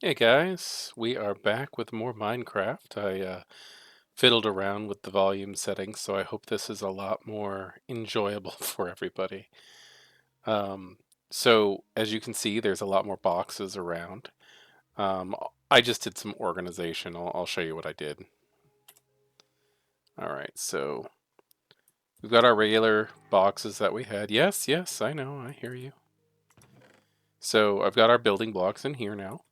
Hey guys, we are back with more Minecraft. I fiddled around with the volume settings, so I hope this is a lot more enjoyable for everybody. Um, so as you can see, there's a lot more boxes around. I just did some organization. I'll show you what I did. All right, so we've got our regular boxes that we had. Yes, yes, I know, I hear you. So I've got our building blocks in here now.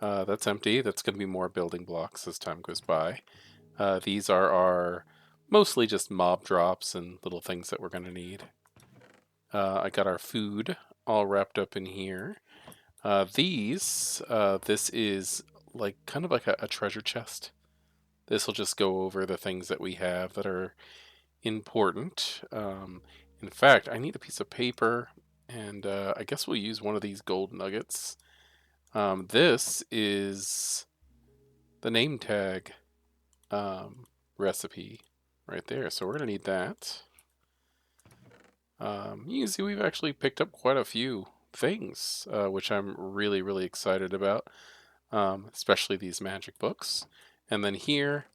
That's empty. That's going to be more building blocks as time goes by. These are our mostly just mob drops and little things that we're going to need. I got our food all wrapped up in here. This is like kind of like a treasure chest. This will just go over the things that we have that are important. In fact, I need a piece of paper, and I guess we'll use one of these gold nuggets. This is the name tag recipe right there. So we're going to need that. You can see we've actually picked up quite a few things, which I'm really, really excited about, especially these magic books. And then here,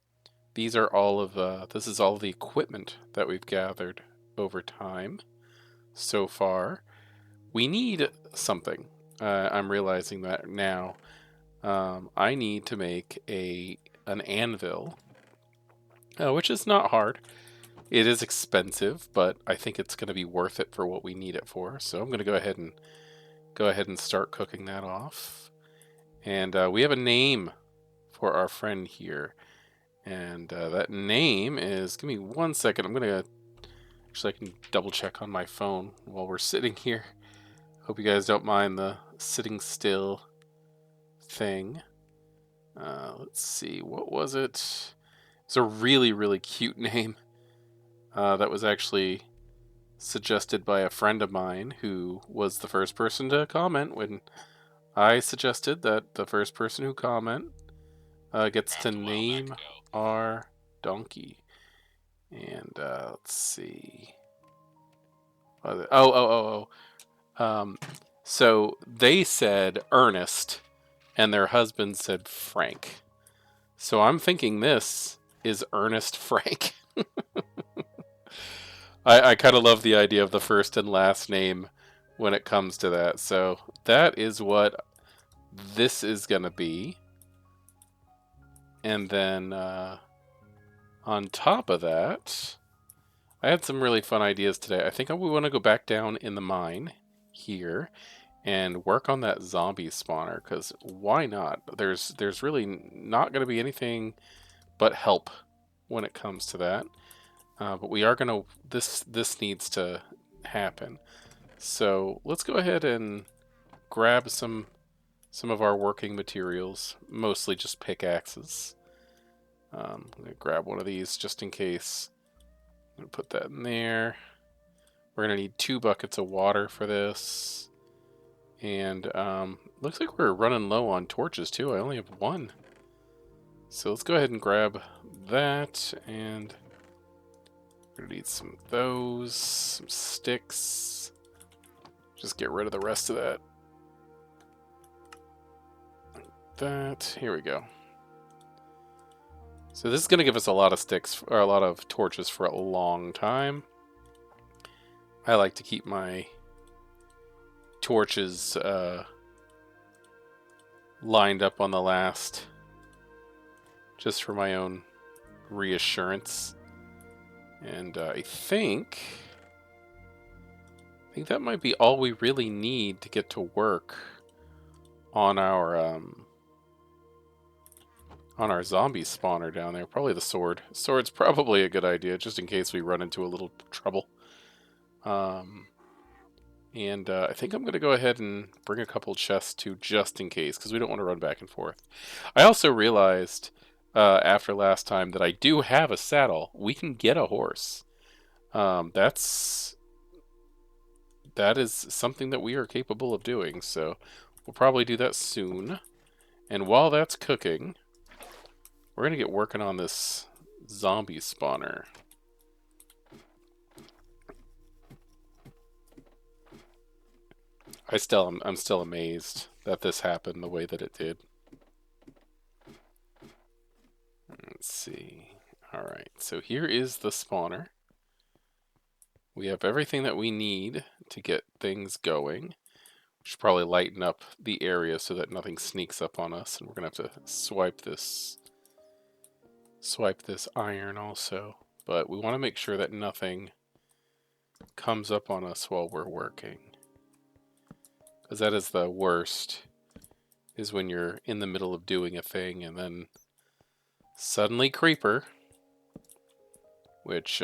these are all of this is all the equipment that we've gathered over time so far. We need something. I'm realizing that now. I need to make an anvil, which is not hard. It is expensive, but I think it's going to be worth it for what we need it for. So I'm going to go ahead and start cooking that off. And we have a name for our friend here, and that name is. Give me 1 second. I'm going to actually I can double check on my phone while we're sitting here. Hope you guys don't mind the sitting still thing. Let's see, what was it? It's a really, really cute name. That was actually suggested by a friend of mine who was the first person to comment when I suggested that the first person who gets to name our donkey. And let's see. So they said Ernest, and their husband said Frank. So I'm thinking this is Ernest Frank. I kind of love the idea of the first and last name when it comes to that. So that is what this is going to be. And then on top of that, I had some really fun ideas today. I think we want to go back down in the mine here and work on that zombie spawner, because why not? There's really not going to be anything but help when it comes to that. But we are going to, this needs to happen. So let's go ahead and grab some of our working materials, mostly just pickaxes. I'm going to grab one of these just in case. I'm going to put that in there. We're going to need 2 buckets of water for this. And looks like we're running low on torches too. I only have 1. So let's go ahead and grab that. And we're going to need some of those, some sticks. Just get rid of the rest of that. Like that. Here we go. So this is going to give us a lot of sticks, or a lot of torches for a long time. I like to keep my torches lined up on the last, just for my own reassurance. And I think that might be all we really need to get to work on our zombie spawner down there. Probably the sword. Sword's probably a good idea, just in case we run into a little trouble. And I think I'm going to go ahead and bring a couple chests too, just in case, because we don't want to run back and forth. I also realized after last time that I do have a saddle. We can get a horse. That is something that we are capable of doing, so we'll probably do that soon. And while that's cooking, we're going to get working on this zombie spawner. I'm still amazed that this happened the way that it did. Let's see. All right, so here is the spawner. We have everything that we need to get things going. We should probably lighten up the area so that nothing sneaks up on us, and we're gonna have to swipe this iron also. But we want to make sure that nothing comes up on us while we're working, because that is the worst, is when you're in the middle of doing a thing and then suddenly creeper, which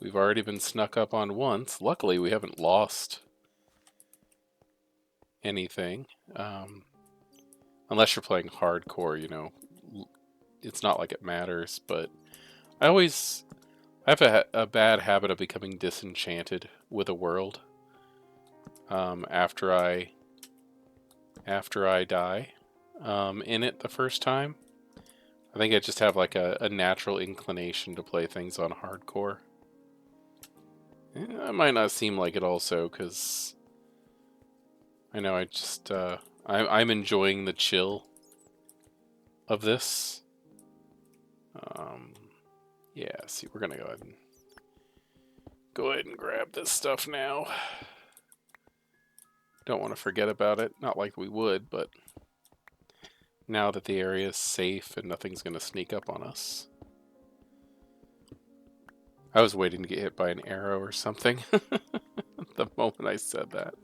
we've already been snuck up on once. Luckily we haven't lost anything, unless you're playing hardcore, you know, it's not like it matters. But I have a bad habit of becoming disenchanted with a world after I die in it the first time. I think I just have like a natural inclination to play things on hardcore. It might not seem like it also, because I know I'm enjoying the chill of this. Yeah, see, we're gonna go ahead and grab this stuff now. Don't want to forget about it. Not like we would, but now that the area is safe and nothing's gonna sneak up on us. I was waiting to get hit by an arrow or something the moment I said that.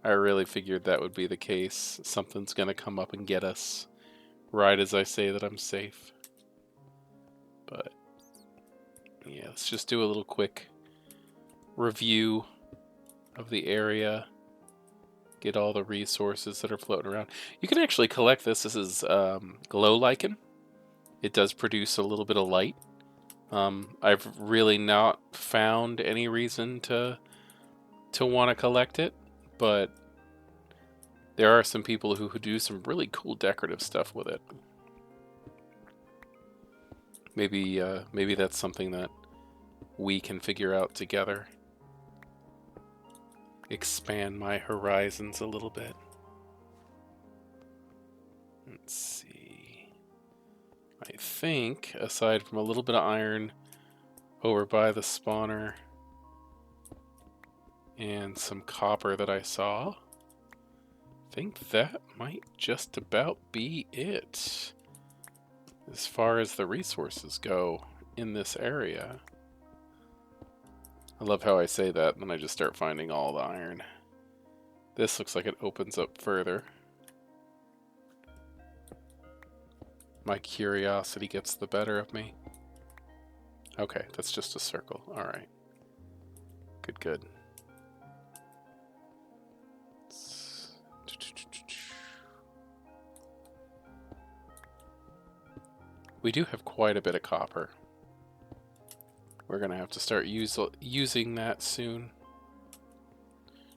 I really figured that would be the case. Something's gonna come up and get us right as I say that I'm safe. But yeah, let's just do a little quick review of the area. Get all the resources that are floating around. You can actually collect this. This is glow lichen. It does produce a little bit of light. I've really not found any reason to want to collect it, but there are some people who do some really cool decorative stuff with it. Maybe that's something that we can figure out together. Expand my horizons a little bit. Let's see. I think, aside from a little bit of iron over by the spawner and some copper that I saw, I think that might just about be it as far as the resources go in this area. I love how I say that, and then I just start finding all the iron. This looks like it opens up further. My curiosity gets the better of me. Okay, that's just a circle. Alright. Good. We do have quite a bit of copper. We're gonna have to start using that soon.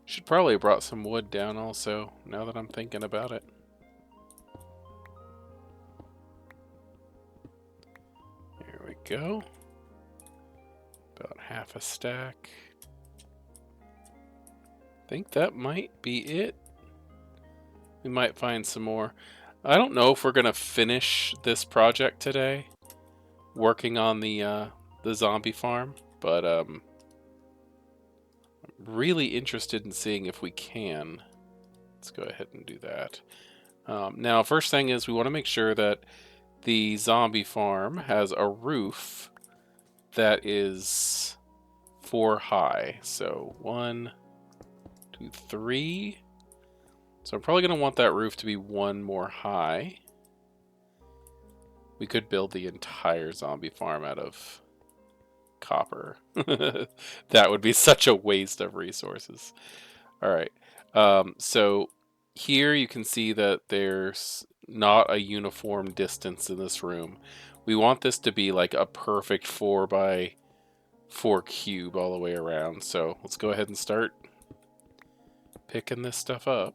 Should probably have brought some wood down also, now that I'm thinking about it. There we go. About half a stack. I think that might be it. We might find some more. I don't know if we're gonna finish this project today, working on the zombie farm, but I'm really interested in seeing if we can. Let's go ahead and do that. Now, first thing is we want to make sure that the zombie farm has a roof that is 4 high. So 1, 2, 3. So I'm probably going to want that roof to be 1 more high. We could build the entire zombie farm out of copper. That would be such a waste of resources. All right. So here you can see that there's not a uniform distance in this room. We want this to be like a perfect 4x4 cube all the way around. So let's go ahead and start picking this stuff up.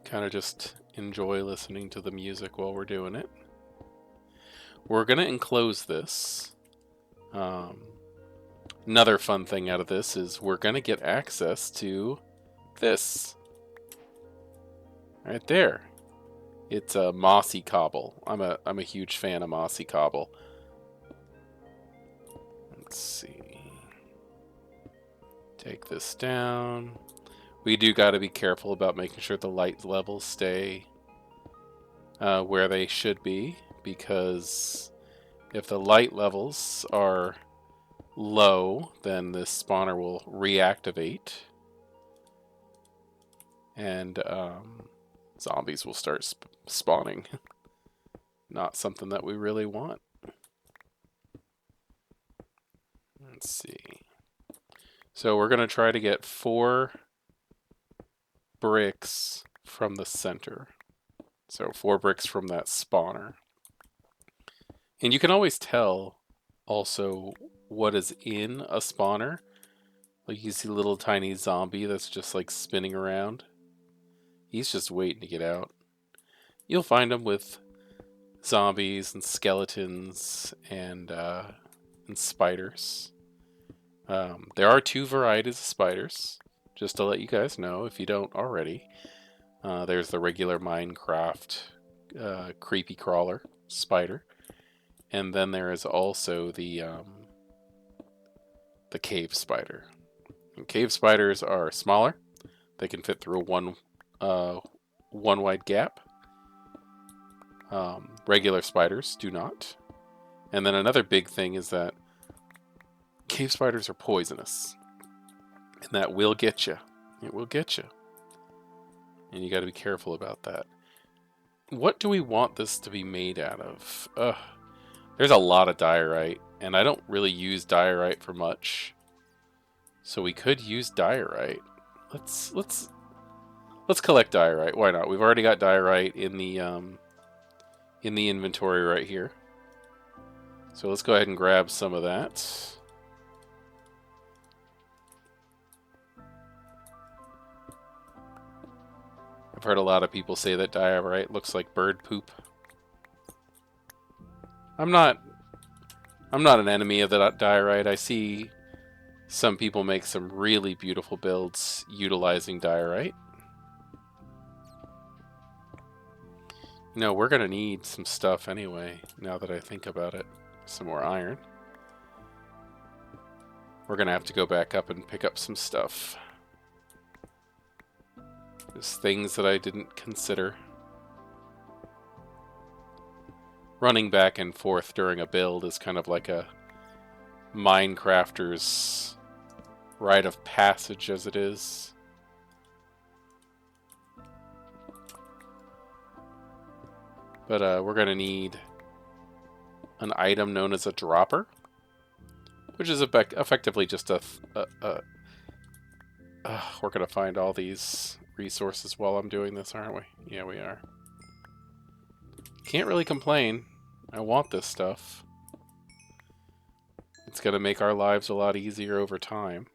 Kind of just enjoy listening to the music while we're doing it. We're going to enclose this. Another fun thing out of this is we're going to get access to this. Right there. It's a mossy cobble. I'm a huge fan of mossy cobble. Let's see. Take this down. We do got to be careful about making sure the light levels stay where they should be, because if the light levels are low, then this spawner will reactivate, and zombies will start spawning. Not something that we really want. Let's see. So we're going to try to get 4 bricks from the center. So 4 bricks from that spawner. And you can always tell also what is in a spawner. Like you see a little tiny zombie that's just like spinning around. He's just waiting to get out. You'll find them with zombies and skeletons and spiders. There are 2 varieties of spiders, just to let you guys know if you don't already. There's the regular Minecraft creepy crawler spider, and then there is also the cave spider. And cave spiders are smaller; they can fit through one wide gap. Regular spiders do not. And then another big thing is that cave spiders are poisonous, and that will get you. It will get you. And you got to be careful about that. What do we want this to be made out of? There's a lot of diorite, and I don't really use diorite for much. So we could use diorite. Let's collect diorite. Why not? We've already got diorite in the inventory right here. So let's go ahead and grab some of that. I've heard a lot of people say that diorite looks like bird poop. I'm not an enemy of the diorite. I see some people make some really beautiful builds utilizing diorite. No, we're gonna need some stuff anyway, now that I think about it. Some more iron. We're gonna have to go back up and pick up some stuff. Just things that I didn't consider. Running back and forth during a build is kind of like a Minecrafter's rite of passage as it is. But we're going to need an item known as a dropper, which is effectively just we're going to find all these resources while I'm doing this, aren't we? Yeah, we are. Can't really complain. I want this stuff. It's going to make our lives a lot easier over time.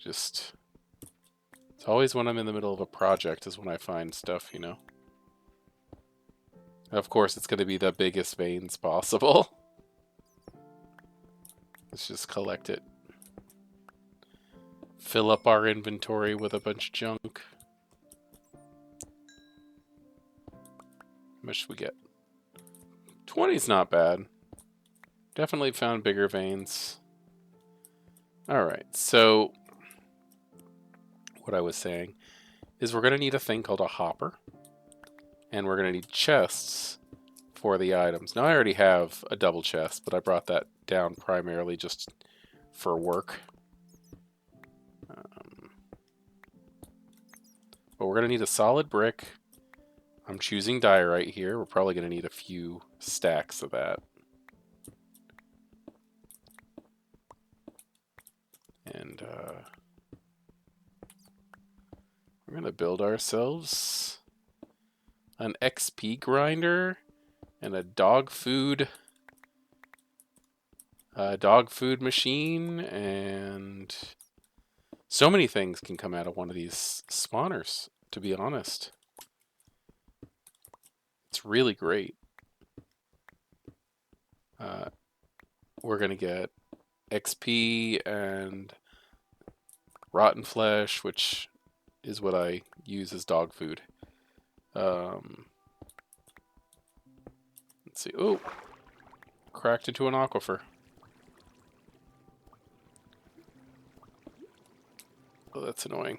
It's always when I'm in the middle of a project is when I find stuff, you know. Of course, it's going to be the biggest veins possible. Let's just collect it. Fill up our inventory with a bunch of junk. How much should we get? 20's not bad. Definitely found bigger veins. Alright, so what I was saying is we're going to need a thing called a hopper. And we're going to need chests for the items. Now, I already have a double chest, but I brought that down primarily just for work. But we're going to need a solid brick. I'm choosing diorite here. We're probably going to need a few stacks of that. And we're going to build ourselves an XP grinder and a dog food machine, and so many things can come out of one of these spawners, to be honest. It's really great. we're going to get XP and rotten flesh, which is what I use as dog food. Let's see. Oh, cracked into an aquifer. Oh, that's annoying.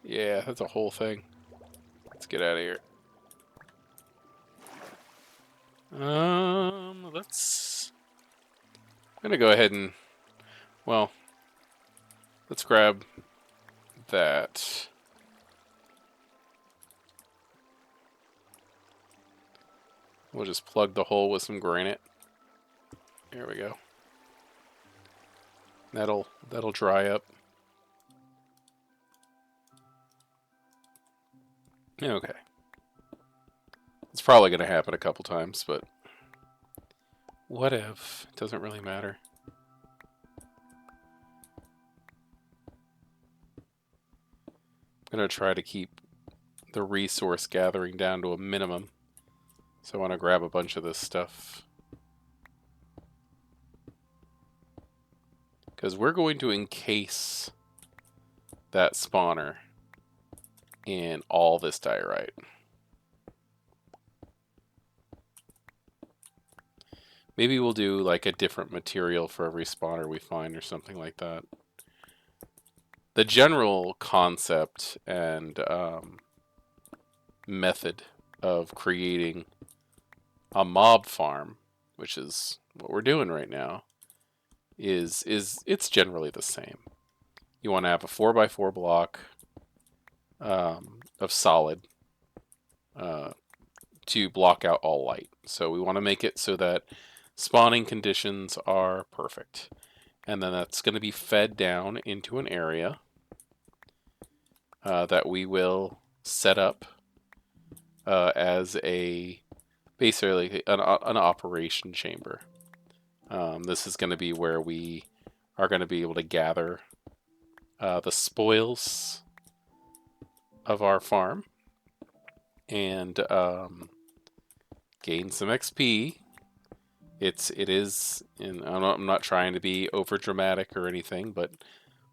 Yeah, that's a whole thing. Let's get out of here. Let's... I'm gonna go ahead and... Well, let's grab that. We'll just plug the hole with some granite. There we go. That'll dry up. Okay. It's probably going to happen a couple times, but what if? It doesn't really matter. I'm going to try to keep the resource gathering down to a minimum. So I want to grab a bunch of this stuff. Because we're going to encase that spawner in all this diorite. Maybe we'll do like a different material for every spawner we find or something like that. The general concept and method of creating a mob farm, which is what we're doing right now, is it's generally the same. You want to have a 4x4 block of solid to block out all light. So we want to make it so that spawning conditions are perfect. And then that's going to be fed down into an area that we will set up as a basically an operation chamber. This is going to be where we are going to be able to gather the spoils of our farm and gain some XP. It is, and I'm not trying to be over dramatic or anything, but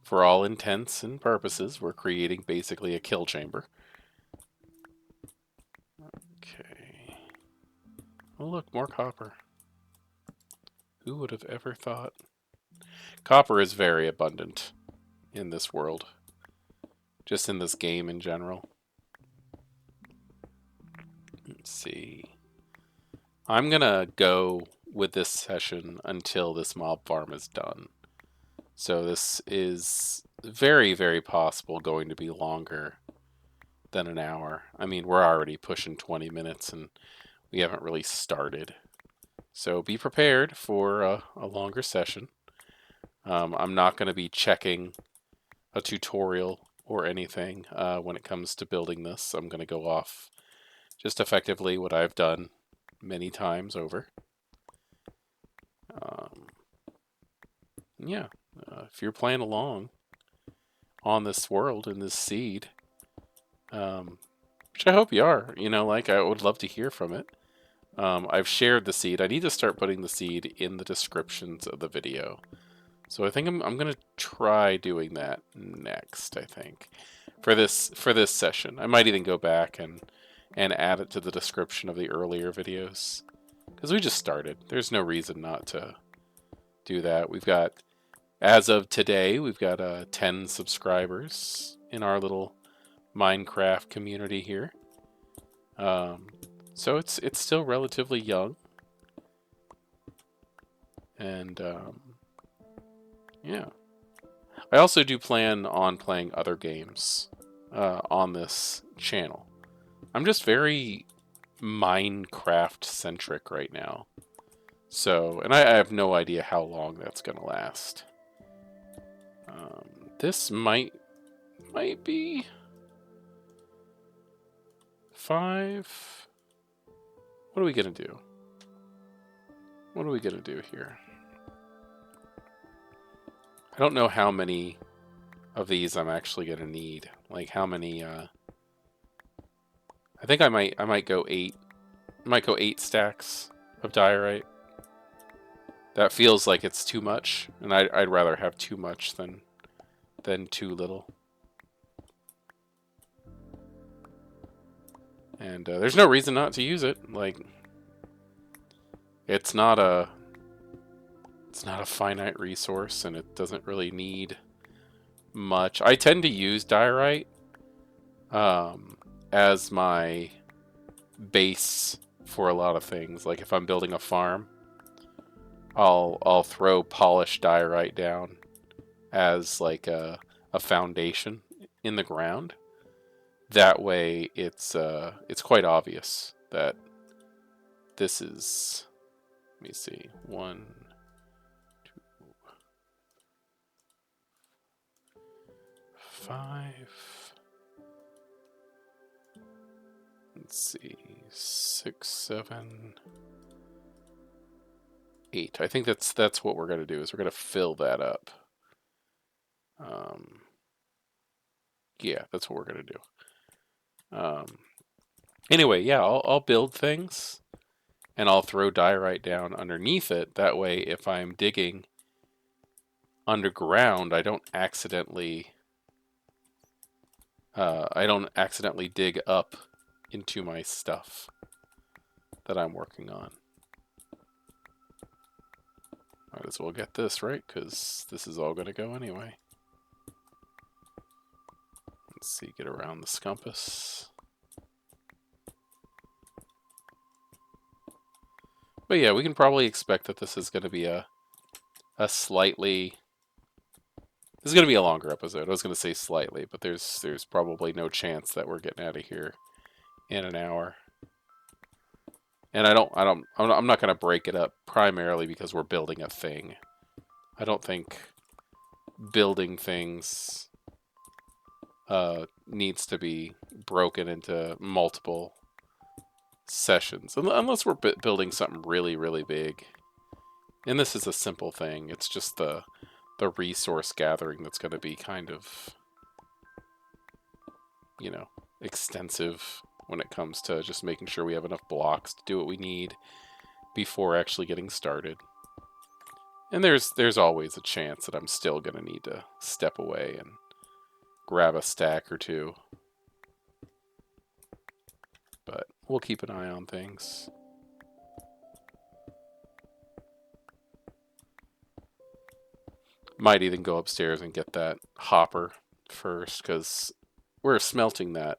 for all intents and purposes, we're creating basically a kill chamber. Okay. Oh look, more copper. Who would have ever thought? Copper is very abundant in this world. Just in this game in general. Let's see. I'm gonna go with this session until this mob farm is done. So this is very, very possible going to be longer than an hour. I mean, we're already pushing 20 minutes and we haven't really started. So be prepared for a longer session. I'm not going to be checking a tutorial or anything when it comes to building this. I'm going to go off just effectively what I've done many times over. Yeah, if you're playing along on this world in this seed, which I hope you are, you know, like I would love to hear from it. I've shared the seed. I need to start putting the seed in the descriptions of the video. So I think I'm gonna try doing that next, I think. For this session. I might even go back and add it to the description of the earlier videos. Because we just started. There's no reason not to do that. We've got, as of today, we've got 10 subscribers in our little Minecraft community here. So it's still relatively young. And yeah. I also do plan on playing other games on this channel. I'm just very Minecraft centric right now. So, and I have no idea how long that's going to last. This might be 5. What are we going to do? What are we going to do here? I don't know how many of these I'm actually going to need. Like how many, I think I might go 8. I might go 8 stacks of diorite. That feels like it's too much, and I'd rather have too much than too little. And there's no reason not to use it. Like, it's not a finite resource, and it doesn't really need much. I tend to use diorite as my base for a lot of things. Like if I'm building a farm, I'll throw polished diorite down as like a foundation in the ground. That way, it's quite obvious that this is. Let me see, 1, 2, 5. Let's see, 6, 7, 8. I think that's what we're gonna do. Is we're gonna fill that up. Yeah, that's what we're gonna do. Anyway, yeah, I'll build things, and I'll throw diorite down underneath it. That way, if I'm digging underground, I don't accidentally dig up into my stuff that I'm working on. Might as well get this, right? Because this is all going to go anyway. Let's see, get around the scumpus. But yeah, we can probably expect that this is going to be a slightly... This is going to be a longer episode. I was going to say slightly, but there's probably no chance that we're getting out of here in an hour. And I'm not going to break it up primarily because we're building a thing. I don't think building things needs to be broken into multiple sessions, unless we're building something really, really big. And this is a simple thing. It's just the resource gathering that's going to be kind of, you know, extensive when it comes to just making sure we have enough blocks to do what we need before actually getting started. And there's always a chance that I'm still going to need to step away and grab a stack or two. But we'll keep an eye on things. Might even go upstairs and get that hopper first, because we're smelting that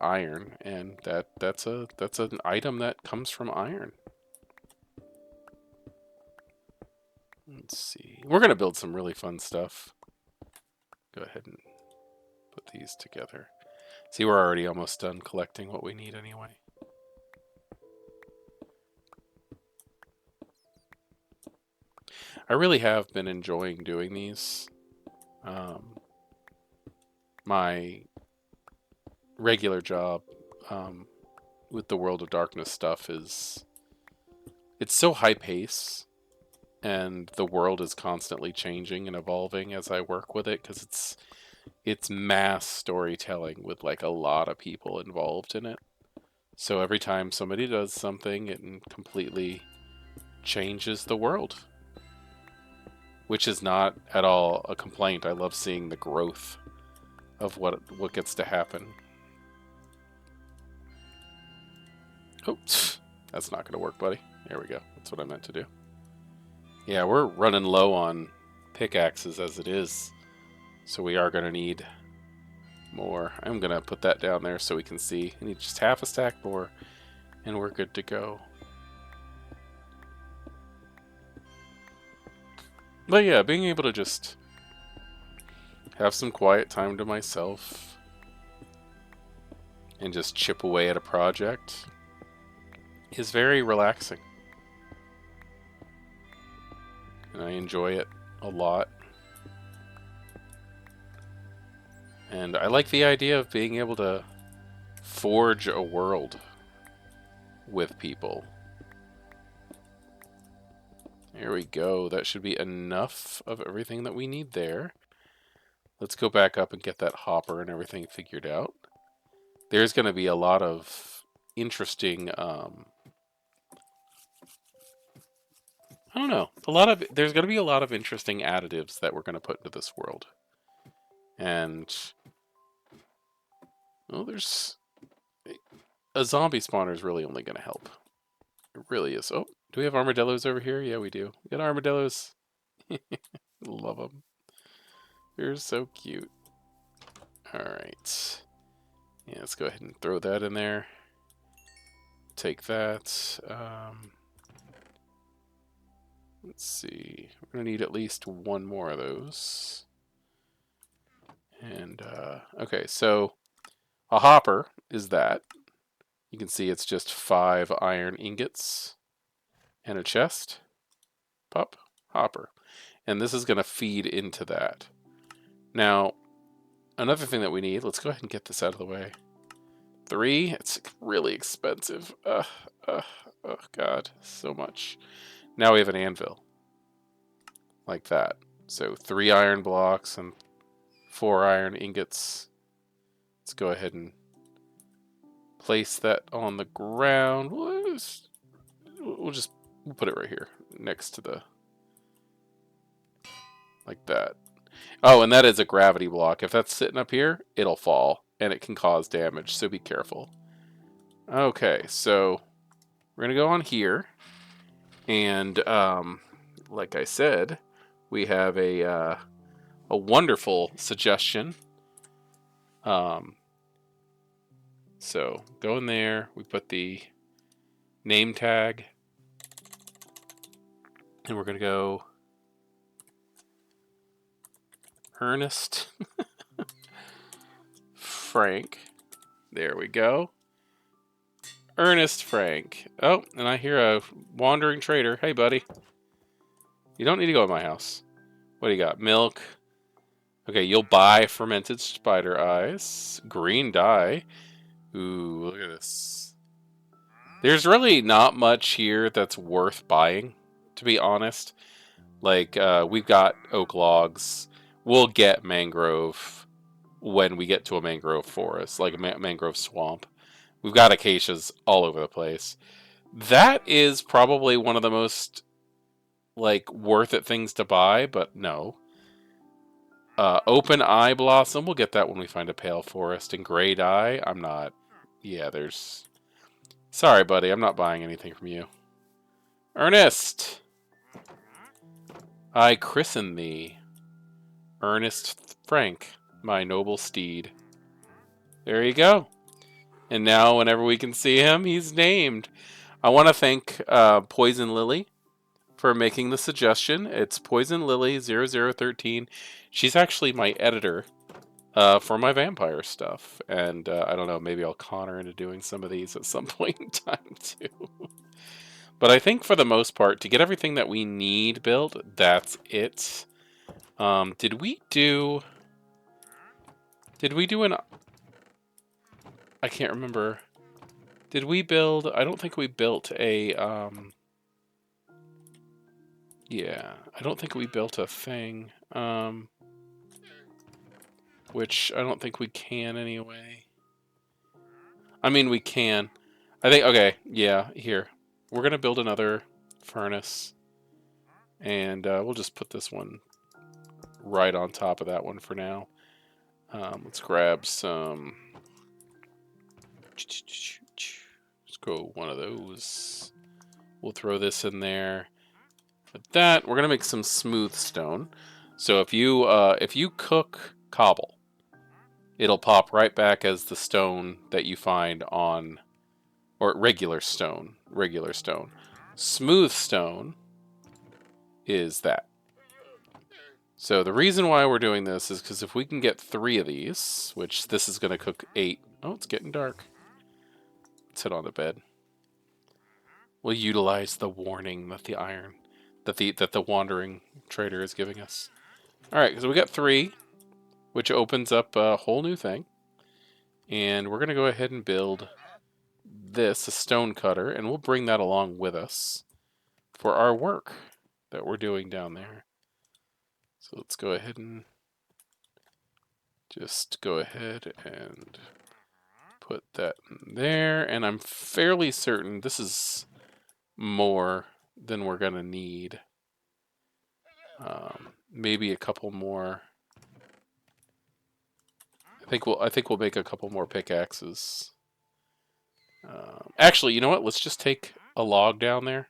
iron, and that's an item that comes from iron. Let's see. We're gonna build some really fun stuff. Go ahead and put these together. See, we're already almost done collecting what we need anyway. I really have been enjoying doing these. My regular job with the World of Darkness stuff it's so high pace, and the world is constantly changing and evolving as I work with it, because it's mass storytelling with like a lot of people involved in it. So every time somebody does something, it completely changes the world, which is not at all a complaint. I love seeing the growth of what gets to happen. Oh, that's not going to work, buddy. There we go. That's what I meant to do. Yeah, we're running low on pickaxes as it is, so we are going to need more. I'm going to put that down there so we can see. I need just half a stack more, and we're good to go. But yeah, being able to just have some quiet time to myself and just chip away at a project is very relaxing. And I enjoy it a lot. And I like the idea of being able to forge a world with people. There we go. That should be enough of everything that we need there. Let's go back up and get that hopper and everything figured out. There's going to be a lot of interesting I don't know. There's going to be a lot of interesting additives that we're going to put into this world. And well, there's a zombie spawner is really only going to help. It really is. Oh, do we have armadillos over here? Yeah, we do. We got armadillos. Love them. They're so cute. All right. Yeah, let's go ahead and throw that in there. Take that. Let's see. We're going to need at least one more of those. And, okay, so a hopper is that. You can see it's just 5 iron ingots and a chest. Pop, hopper. And this is going to feed into that. Now, another thing that we need, let's go ahead and get this out of the way. 3, it's really expensive. Oh, God, so much. Now we have an anvil. Like that. So 3 iron blocks and 4 iron ingots. Let's go ahead and place that on the ground. We'll put it right here next to the, like that. Oh, and that is a gravity block. If that's sitting up here, it'll fall and it can cause damage, so be careful. Okay, so we're gonna go on here, and like I said, we have a wonderful suggestion. So go in there. We put the name tag, and we're gonna go Ernest Frank. There we go. Ernest Frank. Oh, and I hear a wandering trader. Hey, buddy. You don't need to go in my house. What do you got? Milk. Okay, you'll buy fermented spider eyes. Green dye. Ooh, look at this. There's really not much here that's worth buying, to be honest. Like, we've got oak logs. We'll get mangrove when we get to a mangrove forest, like a mangrove swamp. We've got acacias all over the place. That is probably one of the most, like, worth it things to buy, but no. Open eye blossom, we'll get that when we find a pale forest. And gray dye, I'm not. Yeah, there's. Sorry, buddy, I'm not buying anything from you. Ernest! I christen thee, Ernest Frank, my noble steed. There you go. And now, whenever we can see him, he's named. I want to thank Poison Lily for making the suggestion. It's Poison Lily 0013. She's actually my editor for my vampire stuff. And I don't know, maybe I'll con her into doing some of these at some point in time, too. But I think for the most part, to get everything that we need built, that's it. Did we do an... I can't remember. Did we build... I don't think we built a... Yeah, I don't think we built a thing. Which I don't think we can anyway. I mean, we can. I think... Okay, yeah, here. We're going to build another furnace. And we'll just put this one right on top of that one for now. Let's grab some... Let's go one of those. We'll throw this in there. With that, we're gonna make some smooth stone. So if you cook cobble, it'll pop right back as the stone that you find on, or regular stone. Smooth stone is that. So the reason why we're doing this is because if we can get 3 of these, which this is gonna cook 8. Oh, it's getting dark. Let's head on to bed. We'll utilize the warning that the wandering trader is giving us. All right, so we got 3, which opens up a whole new thing, and we're gonna go ahead and build this, a stone cutter, and we'll bring that along with us for our work that we're doing down there. So let's go ahead and just go ahead and put that in there, and I'm fairly certain this is more then we're gonna need maybe a couple more. I think we'll make a couple more pickaxes. Actually, you know what? Let's just take a log down there.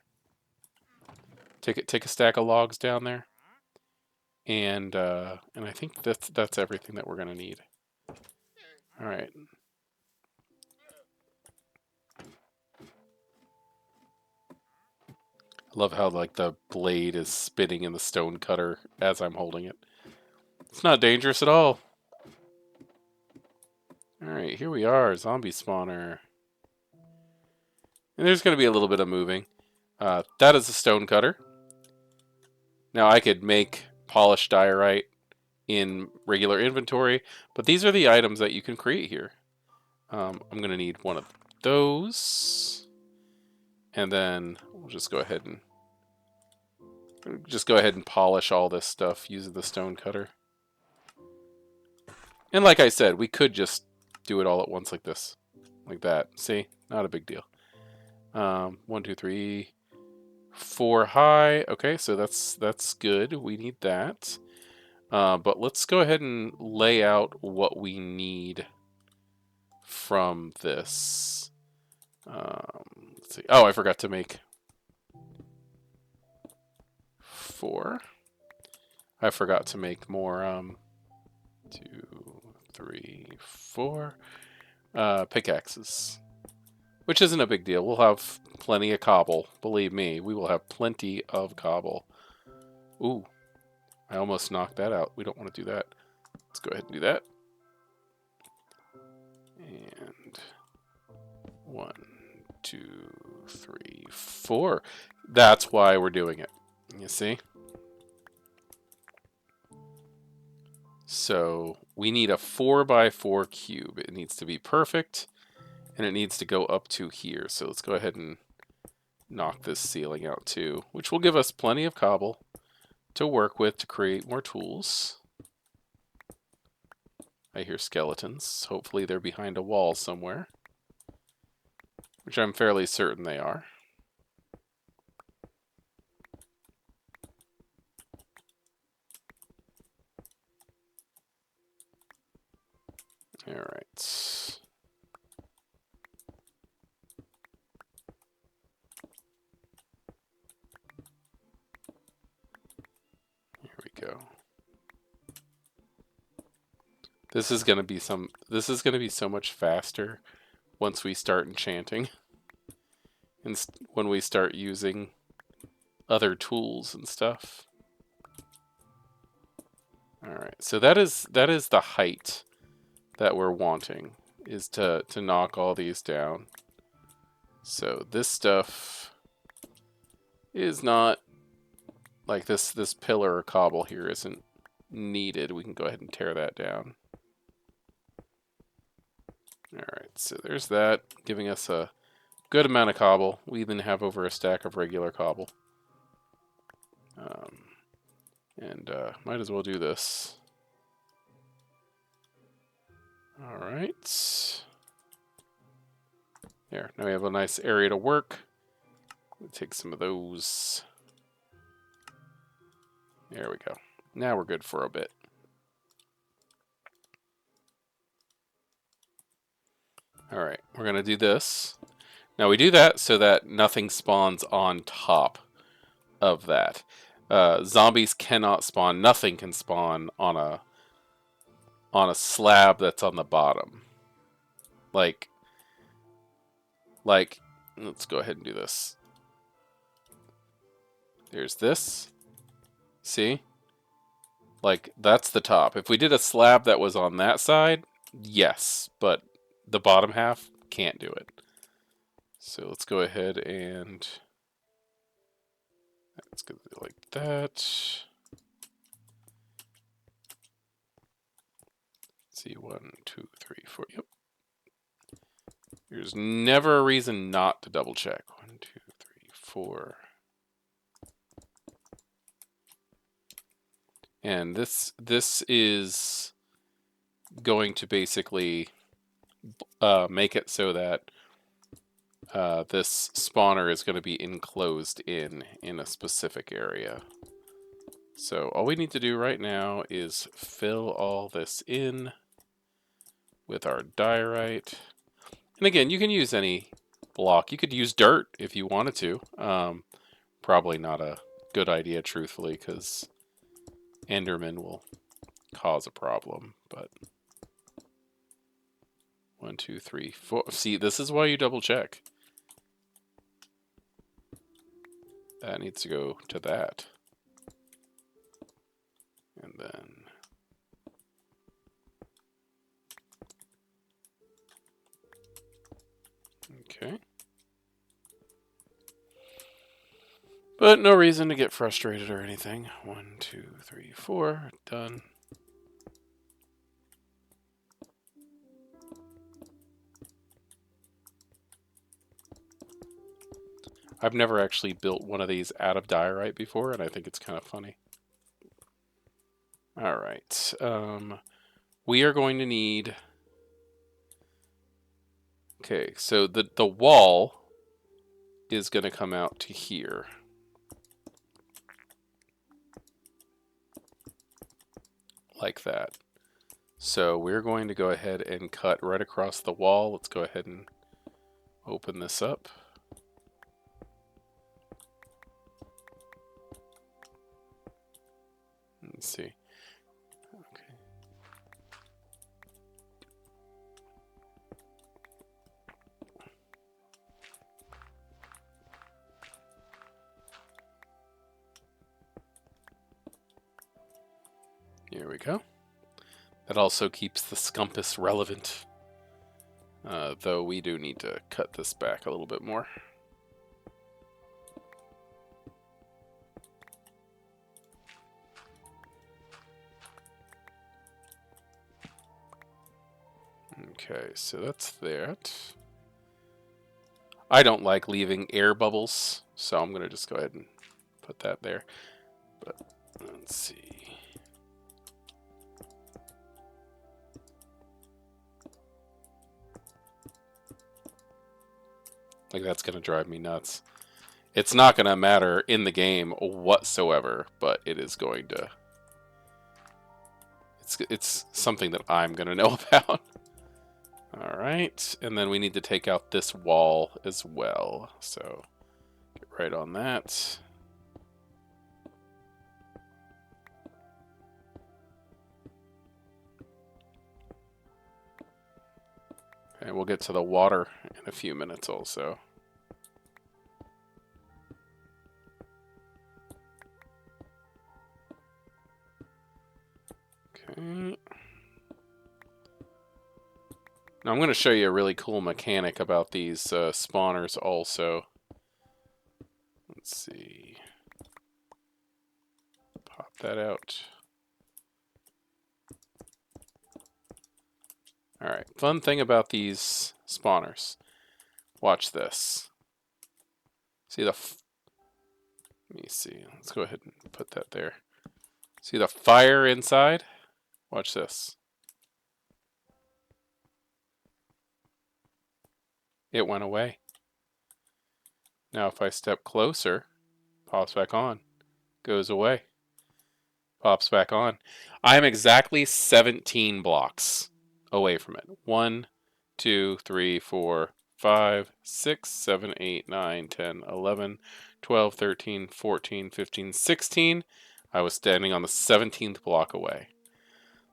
Take a stack of logs down there, and I think that's everything that we're gonna need. All right. I love how like the blade is spinning in the stone cutter as I'm holding it. It's not dangerous at all. All right, here we are, zombie spawner. And there's going to be a little bit of moving. That is a stone cutter. Now I could make polished diorite in regular inventory, but these are the items that you can create here. I'm going to need one of those, and then we'll just go ahead and polish all this stuff using the stone cutter. And like I said, we could just do it all at once like this, like that. See, not a big deal. 1, 2, 3, 4 high. Okay, so that's good. We need that. But let's go ahead and lay out what we need from this. Let's see. Oh, I forgot to make 4. I forgot to make more 2, 3, 4 pickaxes, which isn't a big deal. We'll have plenty of cobble. Believe me, we will have plenty of cobble. Ooh, I almost knocked that out. We don't want to do that. Let's go ahead and do that. And 1, 2, 3, 4. That's why we're doing it. You see? So we need a 4x4 cube. It needs to be perfect, and it needs to go up to here. So let's go ahead and knock this ceiling out too, which will give us plenty of cobble to work with to create more tools. I hear skeletons. Hopefully they're behind a wall somewhere, which I'm fairly certain they are. All right. Here we go. This is going to be so much faster once we start enchanting and when we start using other tools and stuff. All right. So that is the height that we're wanting, is to knock all these down. So this stuff is not like this pillar or cobble here isn't needed. We can go ahead and tear that down. All right, so there's that, giving us a good amount of cobble. We even have over a stack of regular cobble. And might as well do this. All right. There, now we have a nice area to work. We'll take some of those. There we go. Now we're good for a bit. All right, we're going to do this. Now we do that so that nothing spawns on top of that. Zombies cannot spawn. Nothing can spawn on a slab that's on the bottom. Like, let's go ahead and do this. There's this. See? Like, that's the top. If we did a slab that was on that side, yes, but the bottom half can't do it. So let's go ahead and let's go like that. Let's see, 1, 2, 3, 4. Yep. There's never a reason not to double check. 1, 2, 3, 4. And this is going to basically make it so that this spawner is going to be enclosed in a specific area. So all we need to do right now is fill all this in with our diorite. And again, you can use any block. You could use dirt if you wanted to. Probably not a good idea, truthfully, because Enderman will cause a problem. But 1, 2, 3, 4. See, this is why you double check. That needs to go to that. And then okay. But no reason to get frustrated or anything. 1, 2, 3, 4. Done. I've never actually built one of these out of diorite before, and I think it's kind of funny. All right. We are going to need... Okay, so the wall is going to come out to here. Like that. So we're going to go ahead and cut right across the wall. Let's go ahead and open this up. Let's see. Okay. Here we go. That also keeps the Scumpus relevant. Though we do need to cut this back a little bit more. Okay, so that's that. I don't like leaving air bubbles, so I'm going to just go ahead and put that there. But let's see. Like, that's going to drive me nuts. It's not going to matter in the game whatsoever, but it is going to... It's something that I'm going to know about. Alright, and then we need to take out this wall as well. So, get right on that. And we'll get to the water in a few minutes also. Okay. Now I'm going to show you a really cool mechanic about these spawners also. Let's see. Pop that out. Alright, fun thing about these spawners. Watch this. See the... Let me see. Let's go ahead and put that there. See the fire inside? Watch this. It went away. Now if I step closer, pops back on. Goes away. Pops back on. I'm exactly 17 blocks away from it. 1, 2, 3, 4, 5, 6, 7, 8, 9, 10, 11, 12, 13, 14, 15, 16. I was standing on the 17th block away.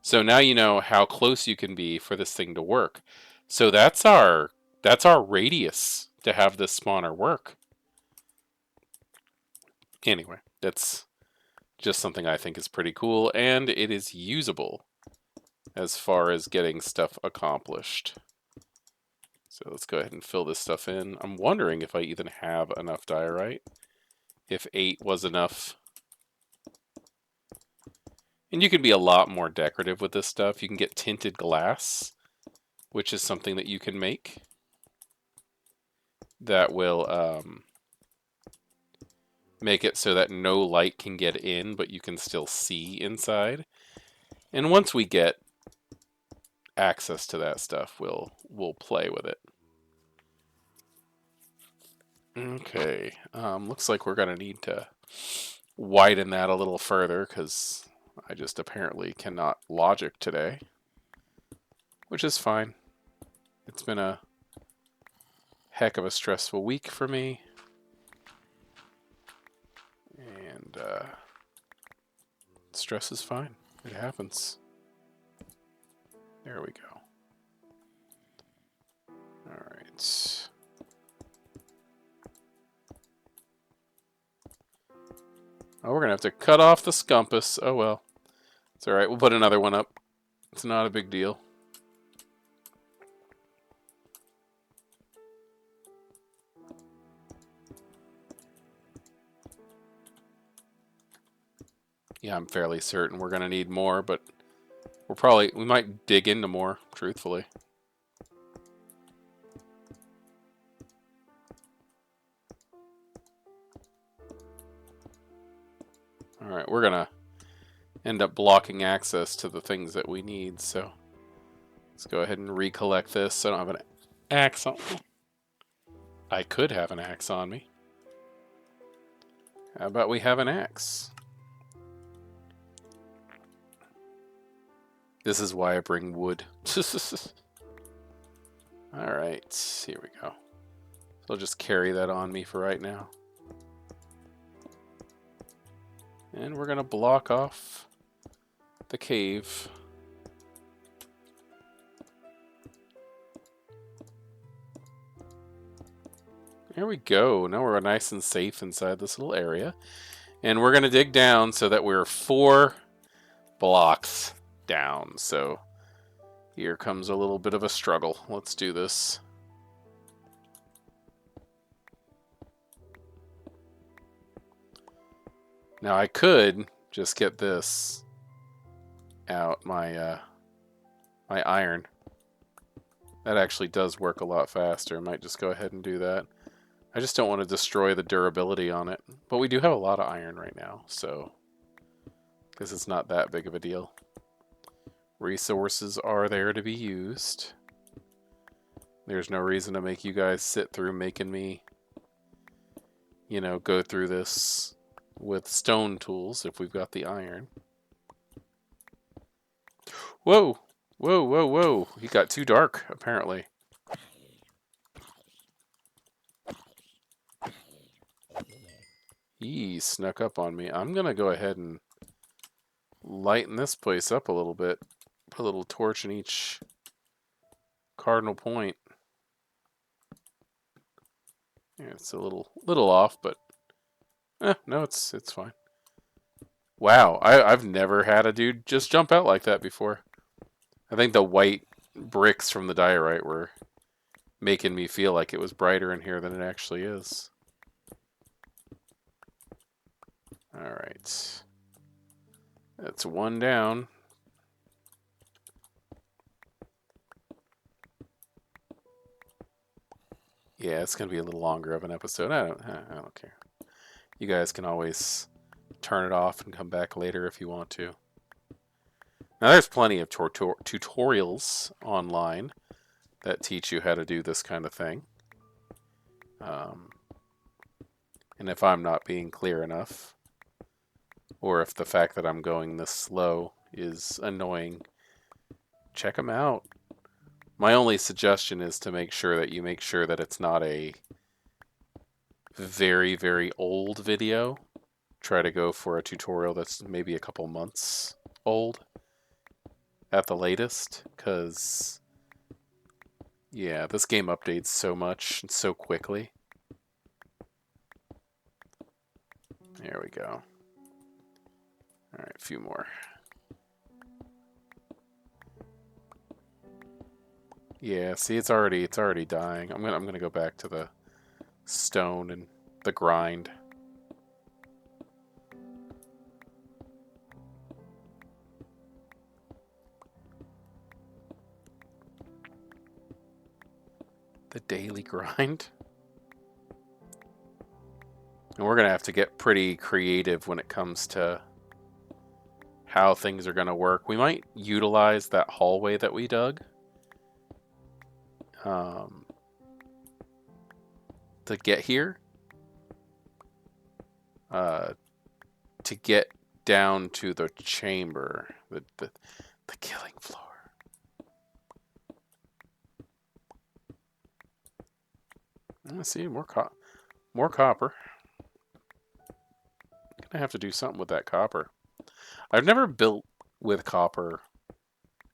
So now you know how close you can be for this thing to work. So that's our radius to have this spawner work. Anyway, that's just something I think is pretty cool, and it is usable as far as getting stuff accomplished. So let's go ahead and fill this stuff in. I'm wondering if I even have enough diorite. If 8 was enough. And you can be a lot more decorative with this stuff. You can get tinted glass, which is something that you can make that will make it so that no light can get in, but you can still see inside. And once we get access to that stuff, we'll play with it. Okay, looks like we're gonna need to widen that a little further because I just apparently cannot logic today, which is fine. It's been a heck of a stressful week for me, and stress is fine. It happens. There we go. All right. Oh, we're gonna have to cut off the scumpus. Oh well. It's alright, we'll put another one up. It's not a big deal. Yeah, I'm fairly certain we're gonna need more, but we might dig into more, truthfully. Alright, we're gonna end up blocking access to the things that we need, so let's go ahead and recollect this. I don't have an axe on me. I could have an axe on me. How about we have an axe? This is why I bring wood. Alright, here we go. So I'll just carry that on me for right now. And we're gonna block off the cave. There we go. Now we're nice and safe inside this little area. And we're going to dig down so that we're 4 blocks down. So here comes a little bit of a struggle. Let's do this. Now I could just get this out, my iron. That actually does work a lot faster. I might just go ahead and do that. I just don't want to destroy the durability on it. But we do have a lot of iron right now, so I guess it's not that big of a deal. Resources are there to be used. There's no reason to make you guys sit through making me, you know, go through this with stone tools if we've got the iron. Whoa! Whoa, whoa, whoa! He got too dark, apparently. He snuck up on me. I'm gonna go ahead and lighten this place up a little bit. Put a little torch in each cardinal point. Yeah, it's a little off, but no, it's fine. Wow, I've never had a dude just jump out like that before. I think the white bricks from the diorite were making me feel like it was brighter in here than it actually is. Alright. That's one down. Yeah, it's going to be a little longer of an episode. I don't care. You guys can always turn it off and come back later if you want to. Now, there's plenty of tutorials online that teach you how to do this kind of thing. And if I'm not being clear enough, or if the fact that I'm going this slow is annoying, check them out. My only suggestion is to make sure that it's not a very, very old video. Try to go for a tutorial that's maybe a couple months old at the latest, because yeah, this game updates so much and so quickly. There we go. Alright, a few more. Yeah, see, it's already dying. I'm gonna go back to the stone and the grind. The daily grind. And we're gonna have to get pretty creative when it comes to how things are gonna work. We might utilize that hallway that we dug. To get here, uh, to get down to the chamber, the killing floor. Let's see, more copper. Gonna have to do something with that copper. I've never built with copper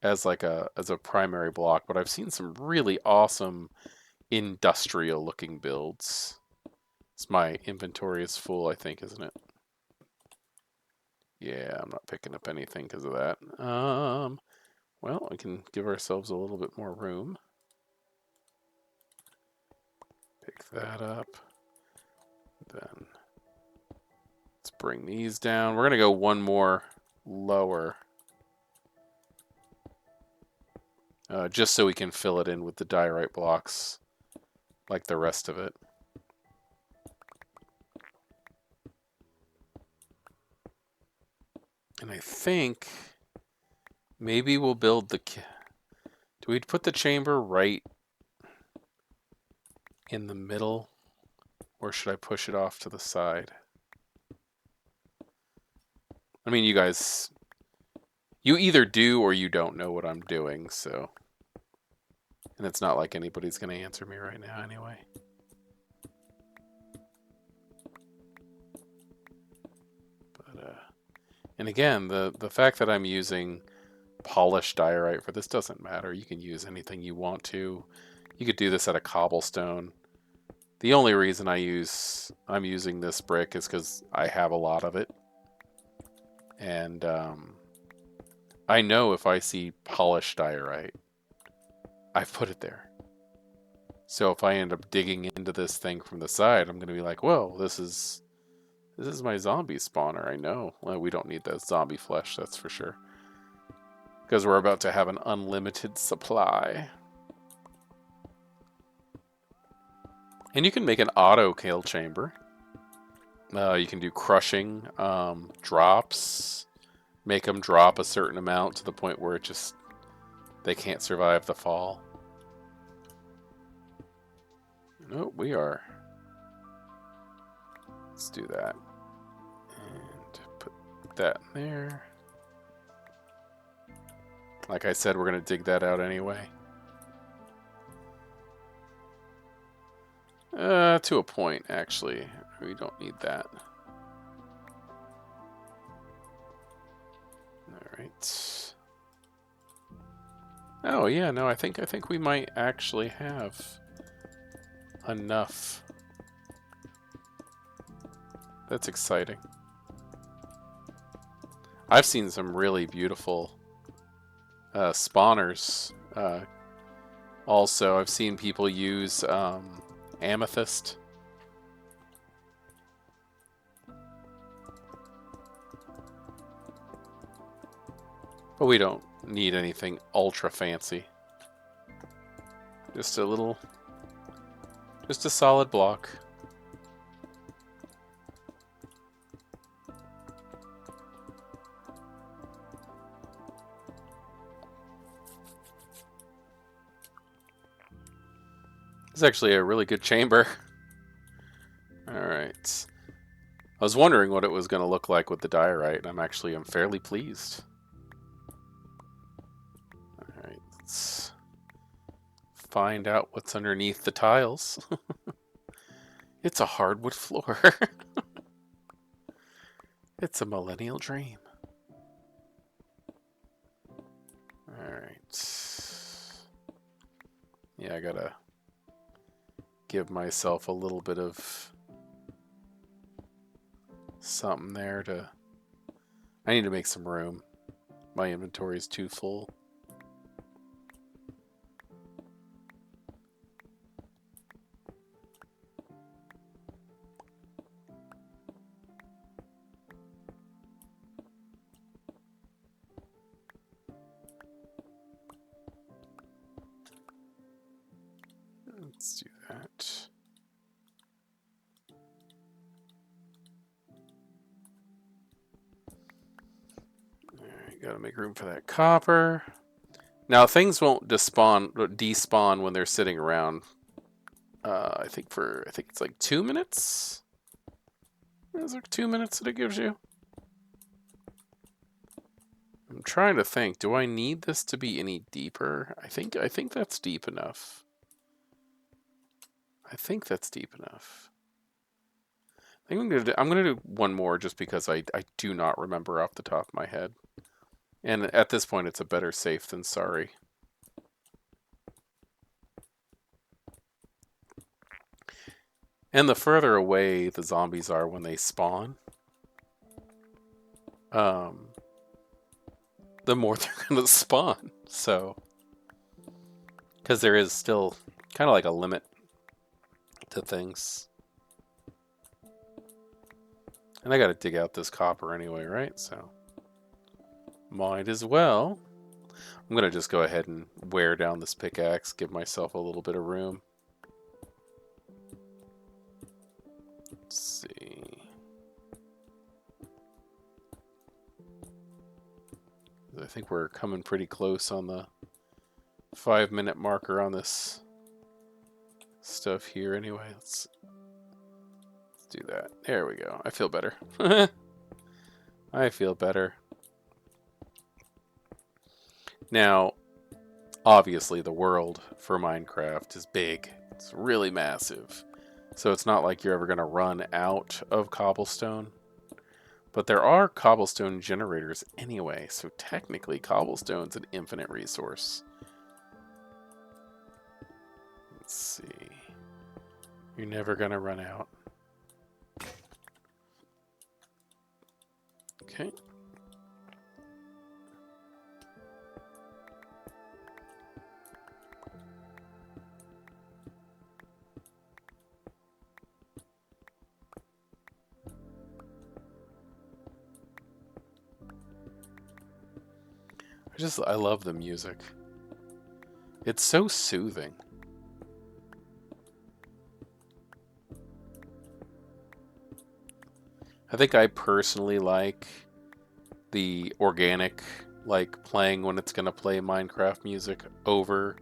as like as a primary block, but I've seen some really awesome industrial looking builds. My inventory is full, I think, isn't it? Yeah, I'm not picking up anything because of that. Well, we can give ourselves a little bit more room. Pick that up. Then let's bring these down. We're going to go one more lower. Just so we can fill it in with the diorite blocks like the rest of it. And I think maybe we'll build the... Do we put the chamber right in the middle? Or should I push it off to the side? I mean, you guys... You either do or you don't know what I'm doing, so... And it's not like anybody's going to answer me right now anyway. But, and again, the fact that I'm using polished diorite for this doesn't matter. You can use anything you want to. You could do this at a cobblestone. The only reason I'm using this brick is because I have a lot of it. And I know if I see polished diorite, I've put it there. So if I end up digging into this thing from the side, I'm going to be like, well, this is my zombie spawner. I know. Well, we don't need that zombie flesh, that's for sure. Because we're about to have an unlimited supply. And you can make an auto kill chamber. You can do crushing, drops, make them drop a certain amount to the point where they can't survive the fall. Nope, we are. Let's do that. And put that in there. Like I said, we're going to dig that out anyway. To a point, actually. We don't need that. Alright. Oh, yeah, no, I think we might actually have enough. That's exciting. I've seen some really beautiful spawners. Also, I've seen people use amethyst. But we don't need anything ultra fancy. Just a solid block. It's actually a really good chamber. Alright. I was wondering what it was going to look like with the diorite, and I'm fairly pleased. Alright, let's find out what's underneath the tiles. It's a hardwood floor. It's a millennial dream. Alright. Yeah, I gotta give myself a little bit of something there to... I need to make some room. My inventory is too full. Let's do that. Alright, gotta make room for that copper. Now things won't despawn when they're sitting around. I think it's like 2 minutes. Is there 2 minutes that it gives you? I'm trying to think. Do I need this to be any deeper? I think that's deep enough. I think that's deep enough. I think I'm gonna do one more just because I do not remember off the top of my head. And at this point, it's a better safe than sorry. And the further away the zombies are when they spawn, the more they're going to spawn. So, because there is still kind of like a limit to things. And I got to dig out this copper anyway, right? So, might as well. I'm going to just go ahead and wear down this pickaxe, give myself a little bit of room. Let's see. I think we're coming pretty close on the 5-minute marker on this stuff here anyway. Let's do that. There we go. I feel better. I feel better. Now, obviously the world for Minecraft is big. It's really massive. So it's not like you're ever going to run out of cobblestone. But there are cobblestone generators anyway, so technically cobblestone's an infinite resource. Let's see. You're never going to run out. Okay. I love the music. It's so soothing. I think I personally like the organic, like playing when it's going to play Minecraft music over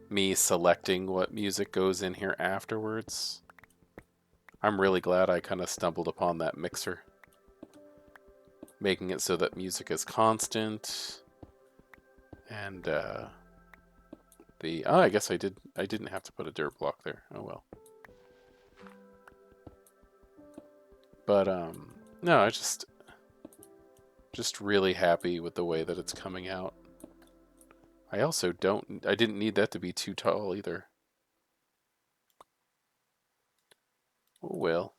me selecting what music goes in here afterwards. I'm really glad I kind of stumbled upon that mixer. Making it so that music is constant. And I guess I didn't have to put a dirt block there. Oh well. But no, I just really happy with the way that it's coming out. I didn't need that to be too tall either. Oh well.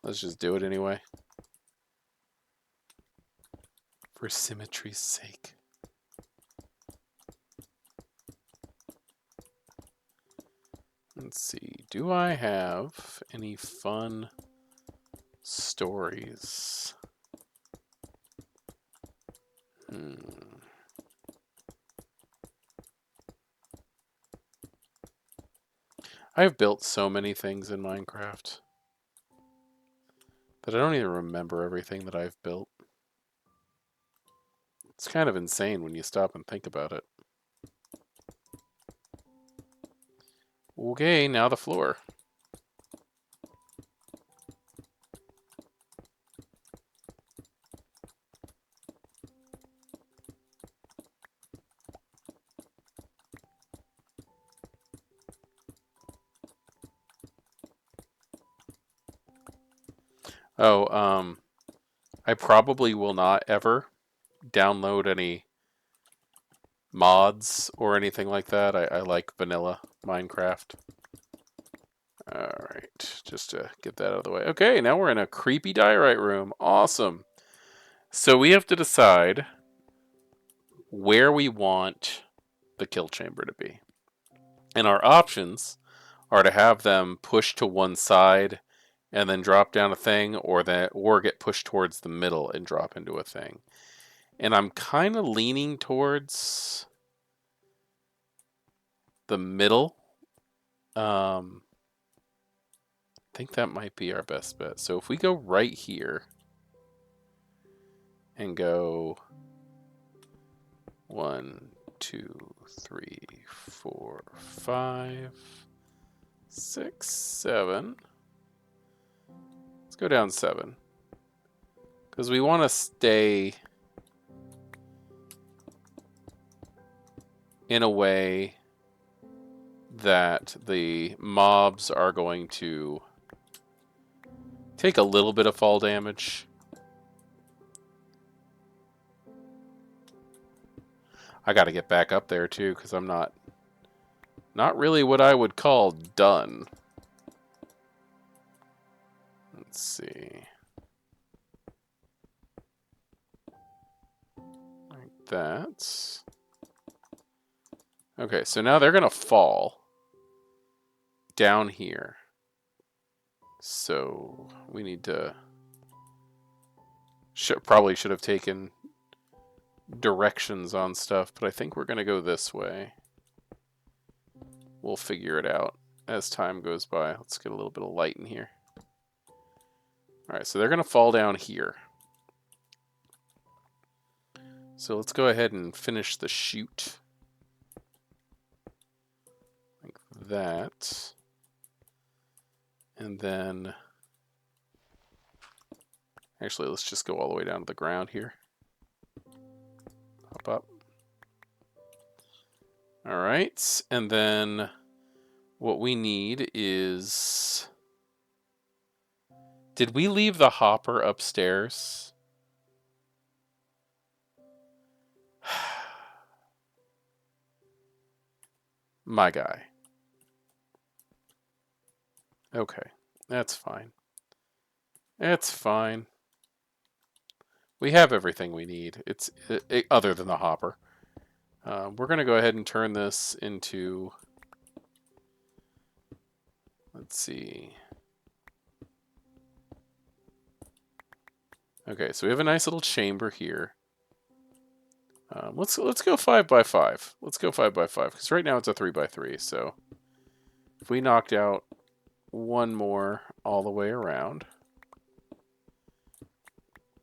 Let's just do it anyway. For symmetry's sake. Let's see. Do I have any fun stories? I've built so many things in Minecraft that I don't even remember everything that I've built. It's kind of insane when you stop and think about it. Okay, now the floor. Oh, I probably will not ever download any mods or anything like that. I like vanilla Minecraft. Alright, just to get that out of the way. Okay, now we're in a creepy diorite room. Awesome. So we have to decide where we want the kill chamber to be. And our options are to have them push to one side and then drop down a thing, or get pushed towards the middle and drop into a thing. And I'm kind of leaning towards the middle. I think that might be our best bet. So if we go right here and go 1, 2, 3, 4, 5, 6, 7. Let's go down 7. Because we want to stay in a way that the mobs are going to take a little bit of fall damage. I got to get back up there too, because I'm not really what I would call done. Let's see. Like that. Okay, so now they're going to fall down here. So we need to... probably should have taken directions on stuff, but I think we're going to go this way. We'll figure it out as time goes by. Let's get a little bit of light in here. Alright, so they're going to fall down here. So let's go ahead and finish the chute. Like that. And then... actually, let's just go all the way down to the ground here. Hop up. Alright, and then what we need is... did we leave the hopper upstairs? My guy. Okay, that's fine. It's fine. We have everything we need. It's other than the hopper. We're going to go ahead and turn this into... let's see. Okay, so we have a nice little chamber here. Let's go 5 by 5. Let's go 5 by 5 because right now it's a 3 by 3. So if we knocked out one more all the way around,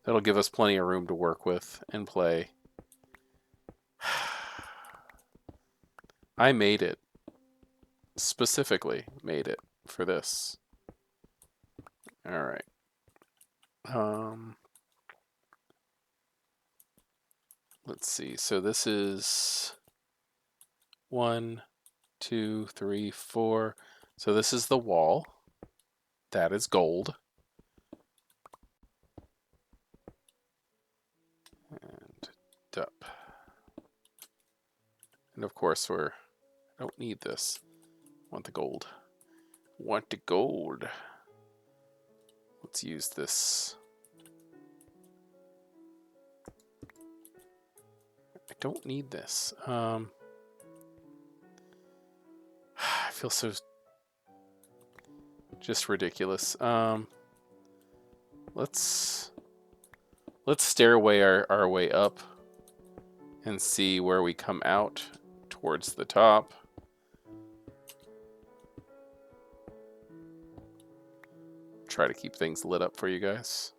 that'll give us plenty of room to work with and play. I made it. Specifically made it for this. Alright. Let's see. So this is 1, 2, 3, 4. So this is the wall. That is gold. And up. And of course I don't need this. Want the gold. Want the gold. Let's use this. I don't need this. I feel so just ridiculous. Let's stairway our way up and see where we come out towards the top. Try to keep things lit up for you guys.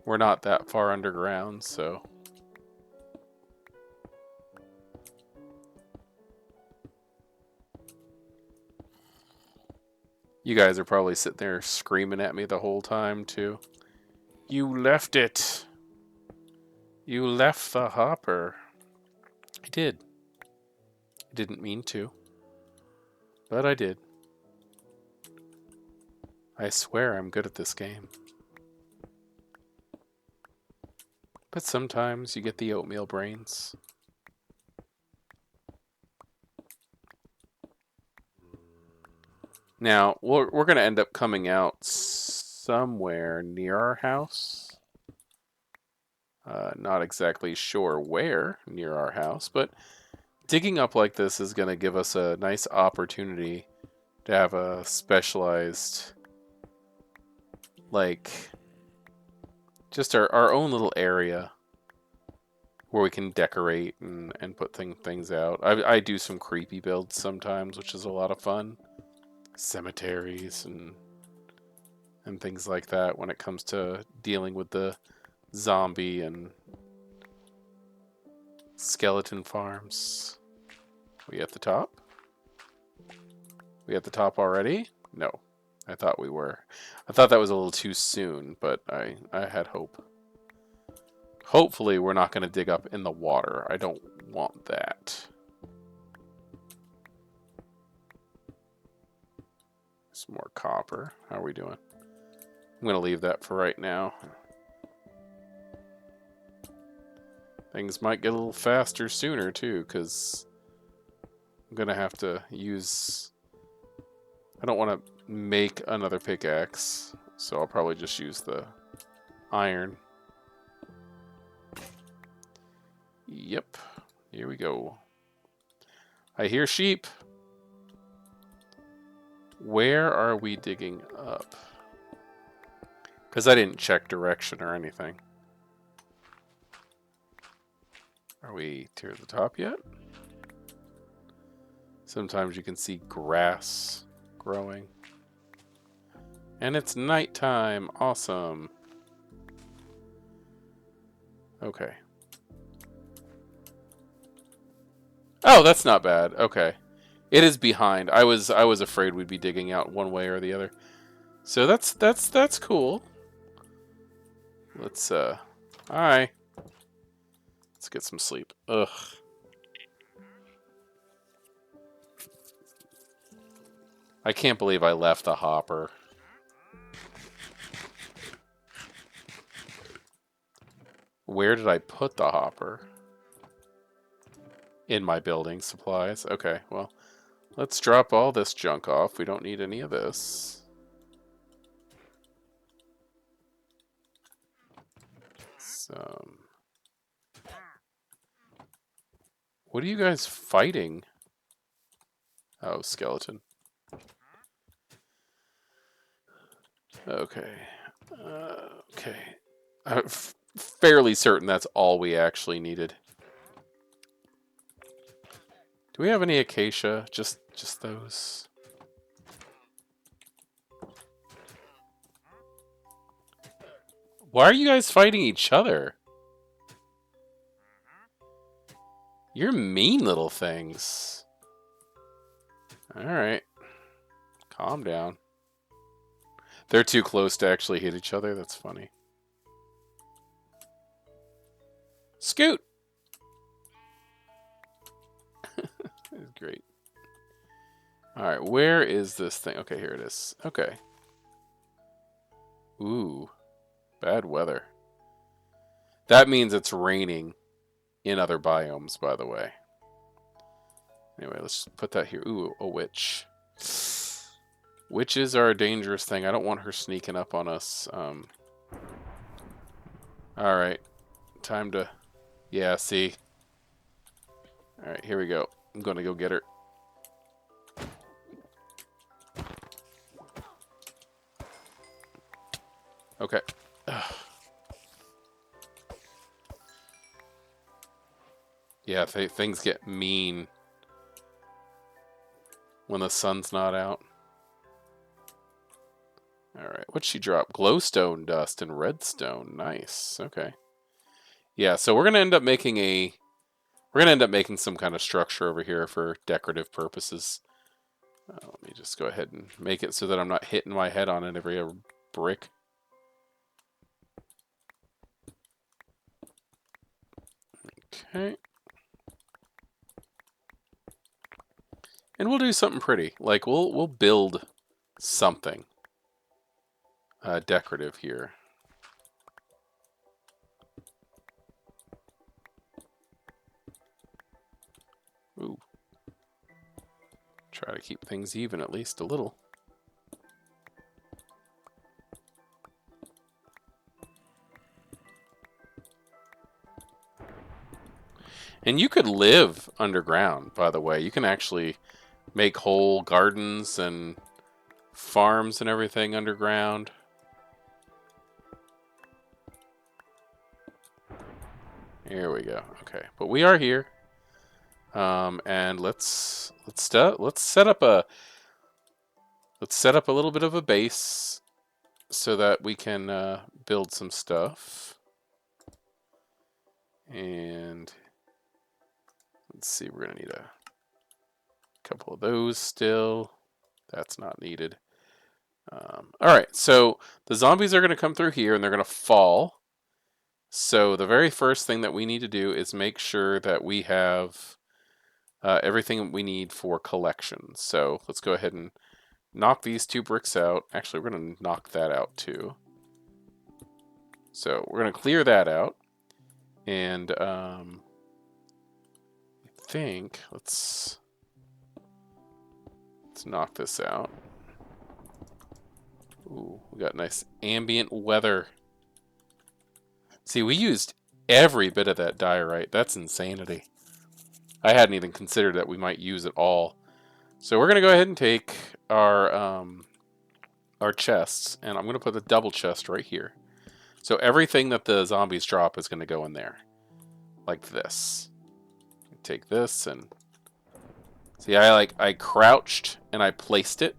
We're not that far underground, so... you guys are probably sitting there screaming at me the whole time, too. You left it! You left the hopper. I did. I didn't mean to. But I did. I swear I'm good at this game. But sometimes you get the oatmeal brains. Now, we're going to end up coming out somewhere near our house. Not exactly sure where near our house, but digging up like this is going to give us a nice opportunity to have a specialized, like, just our own little area where we can decorate and put things out. I do some creepy builds sometimes, which is a lot of fun. Cemeteries and things like that when it comes to dealing with the zombie and skeleton farms. We at the top? We at the top already? No, I thought we were. I thought that was a little too soon, but I had hope. Hopefully we're not going to dig up in the water. I don't want that. Some more copper. How are we doing? I'm going to leave that for right now. Things might get a little faster sooner, too, because I'm going to have to use... I don't want to make another pickaxe, so I'll probably just use the iron. Yep. Here we go. I hear sheep. Where are we digging up? Because I didn't check direction or anything. Are we to the top yet? Sometimes you can see grass growing. And it's nighttime. Awesome. Okay. Oh, that's not bad. Okay. It is behind. I was afraid we'd be digging out one way or the other. So that's cool. Let's hi. Let's get some sleep. Ugh. I can't believe I left the hopper. Where did I put the hopper? In my building supplies. Okay, well, let's drop all this junk off. We don't need any of this. What are you guys fighting? Oh, skeleton. Okay. Okay. I'm fairly certain that's all we actually needed. Do we have any acacia? Just those. Why are you guys fighting each other? You're mean little things. Alright. Calm down. They're too close to actually hit each other. That's funny. Scoot! That's great. Alright, where is this thing? Okay, here it is. Okay. Ooh. Bad weather. That means it's raining in other biomes, by the way. Anyway, let's put that here. Ooh, a witch. Witches are a dangerous thing. I don't want her sneaking up on us. Alright. Time to... Yeah, see? Alright, here we go. I'm gonna go get her. Okay. Ugh. Yeah, things get mean when the sun's not out. Alright, what'd she drop? Glowstone dust and redstone. Nice. Okay. Yeah, so we're gonna end up making a... We're gonna end up making some kind of structure over here for decorative purposes. Let me just go ahead and make it so that I'm not hitting my head on it every brick. Okay. And we'll do something pretty. Like we'll build something decorative here. Ooh. Try to keep things even at least a little. And you could live underground, by the way. You can actually make whole gardens and farms and everything underground. Here we go. Okay, but we are here, and let's set up a little bit of a base so that we can build some stuff. And let's see, we're gonna need a couple of those still. That's not needed. All right, so the zombies are going to come through here and they're going to fall. So the very first thing that we need to do is make sure that we have everything we need for collections. So let's go ahead and knock these 2 bricks out. Actually, we're going to knock that out too. So we're going to clear that out. And I think let's knock this out. Ooh, we got nice ambient weather. See, we used every bit of that diorite. That's insanity. I hadn't even considered that we might use it all. So we're going to go ahead and take our chests, and I'm going to put the double chest right here. So everything that the zombies drop is going to go in there. Like this. Take this and... See, I crouched and I placed it,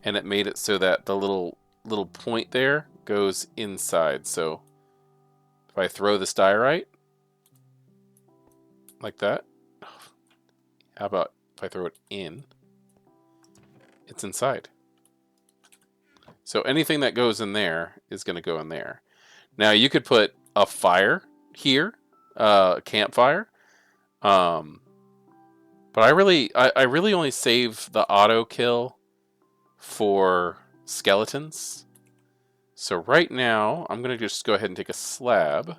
and it made it so that the little point there goes inside. So if I throw this diorite like that, how about if I throw it in? It's inside. So anything that goes in there is going to go in there. Now you could put a fire here, a campfire, but I really only save the auto kill for skeletons. So right now I'm going to just go ahead and take a slab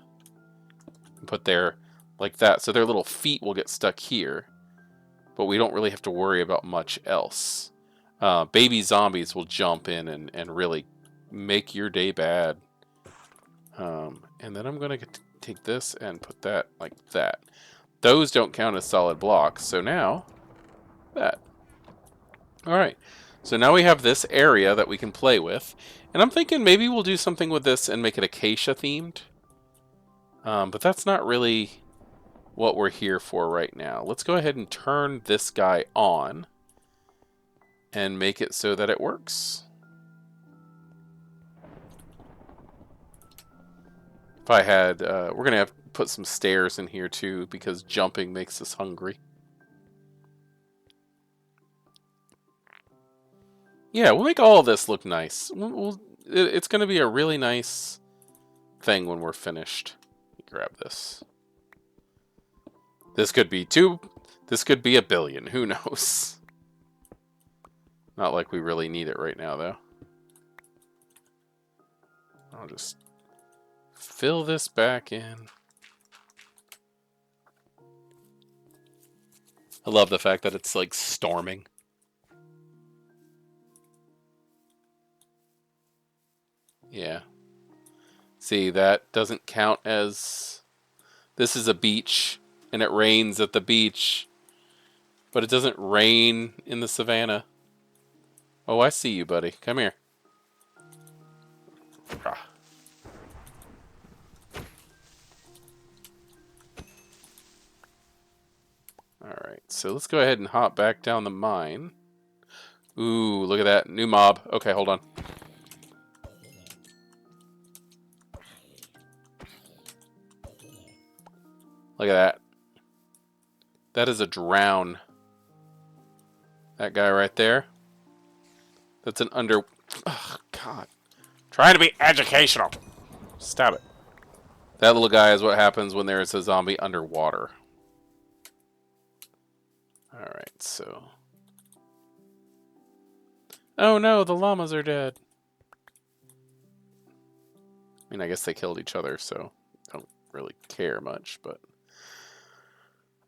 and put there like that. So their little feet will get stuck here, but we don't really have to worry about much else. Baby zombies will jump in and really make your day bad. And then I'm going to take this and put that like that. Those don't count as solid blocks, so now that. Alright, so now we have this area that we can play with. And I'm thinking maybe we'll do something with this and make it acacia themed. But that's not really what we're here for right now. Let's go ahead and turn this guy on and make it so that it works. If I had, we're going to have to put some stairs in here too because jumping makes us hungry. Yeah, we'll make all of this look nice. It's going to be a really nice thing when we're finished. Let me grab this. This could be 2. This could be 1 billion. Who knows? Not like we really need it right now, though. I'll just fill this back in. I love the fact that it's like storming. Yeah. See, that doesn't count as... This is a beach, and it rains at the beach. But it doesn't rain in the savannah. Oh, I see you, buddy. Come here. Ah. Alright, so let's go ahead and hop back down the mine. Ooh, look at that. New mob. Okay, hold on. Look at that. That is a drown. That guy right there. That's an under... Oh, God. Trying to be educational. Stop it. That little guy is what happens when there is a zombie underwater. Alright, so... Oh no, the llamas are dead. I mean, I guess they killed each other, so I don't really care much, but...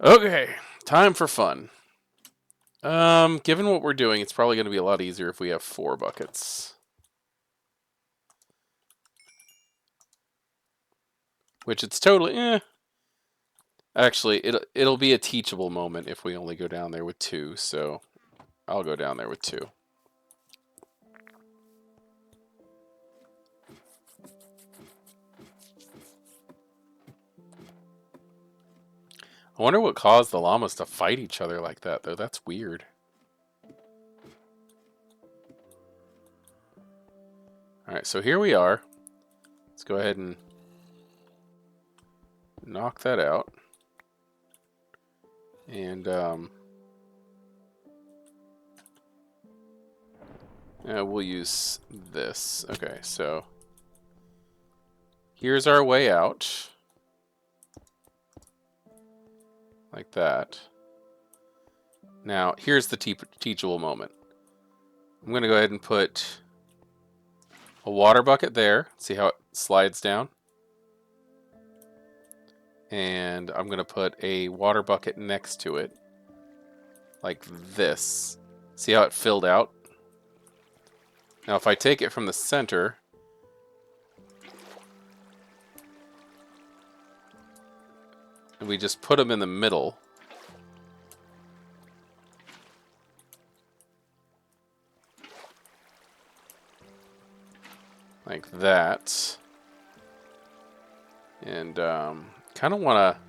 Okay, time for fun. Given what we're doing, it's probably going to be a lot easier if we have 4 buckets. Which it's totally, Actually, it'll be a teachable moment if we only go down there with 2, so I'll go down there with 2. I wonder what caused the llamas to fight each other like that, though. That's weird. Alright, so here we are. Let's go ahead and knock that out. And, We'll use this. Okay, so here's our way out. Like that. Now, here's the teachable moment. I'm going to go ahead and put a water bucket there. See how it slides down? And I'm going to put a water bucket next to it. Like this. See how it filled out? Now, if I take it from the center, and we just put them in the middle, like that, and kind of want to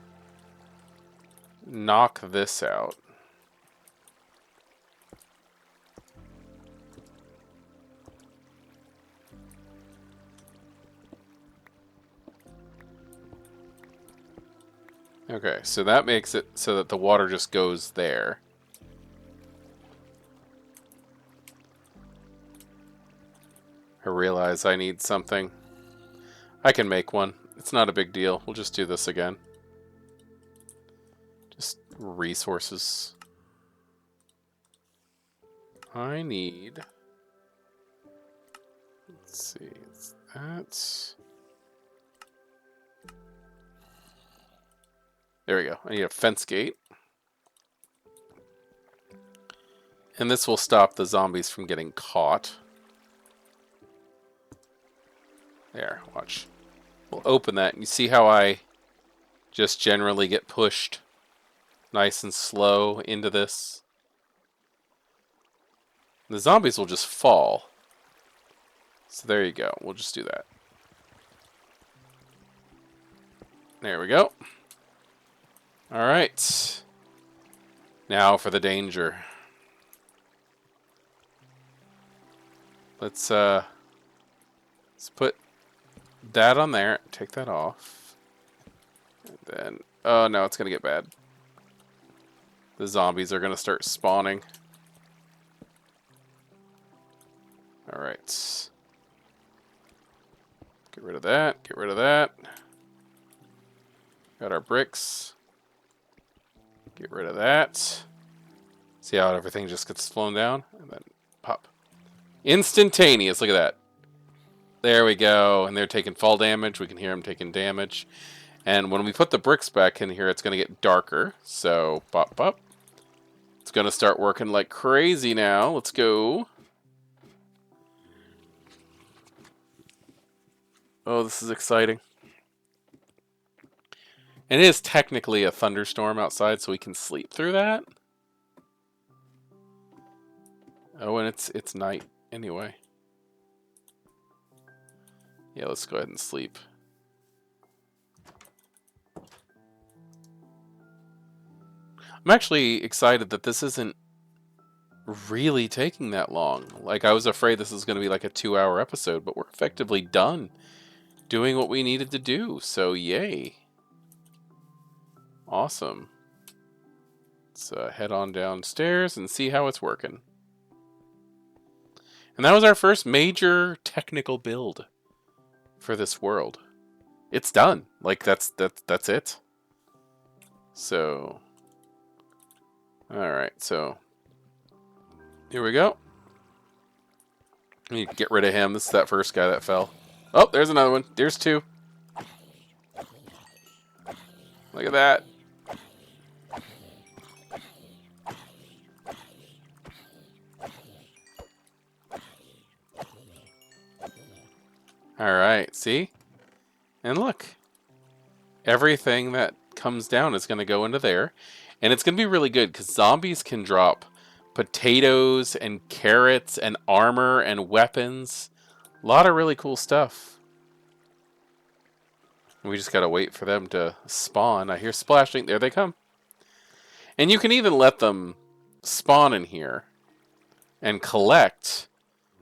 knock this out. Okay, so that makes it so that the water just goes there. I realize I need something. I can make one. It's not a big deal. We'll just do this again. Just resources. I need... Let's see. That's... There we go. I need a fence gate. And this will stop the zombies from getting caught. There, watch. We'll open that, and you see how I just generally get pushed nice and slow into this? The zombies will just fall. So there you go. We'll just do that. There we go. Alright. Now for the danger. Let's put that on there. Take that off. And then... Oh, no, it's going to get bad. The zombies are going to start spawning. Alright. Get rid of that. Get rid of that. Got our bricks. Get rid of that. See how everything just gets flown down? And then pop. Instantaneous. Look at that. There we go. And they're taking fall damage. We can hear them taking damage. And when we put the bricks back in here, it's going to get darker. So, pop, pop. It's going to start working like crazy now. Let's go. Oh, this is exciting. And it is technically a thunderstorm outside, so we can sleep through that. Oh, and it's night anyway. Yeah, let's go ahead and sleep. I'm actually excited that this isn't really taking that long. Like, I was afraid this was going to be like a 2-hour episode, but we're effectively done doing what we needed to do. So, yay. Awesome. Let's head on downstairs and see how it's working. And that was our first major technical build for this world. It's done. Like, that's it. So, alright, so here we go. I need to get rid of him. This is that first guy that fell. Oh, there's another one. There's two. Look at that. Alright, see? And look. Everything that comes down is going to go into there. And it's going to be really good because zombies can drop potatoes and carrots and armor and weapons. A lot of really cool stuff. We just got to wait for them to spawn. I hear splashing. There they come. And you can even let them spawn in here and collect.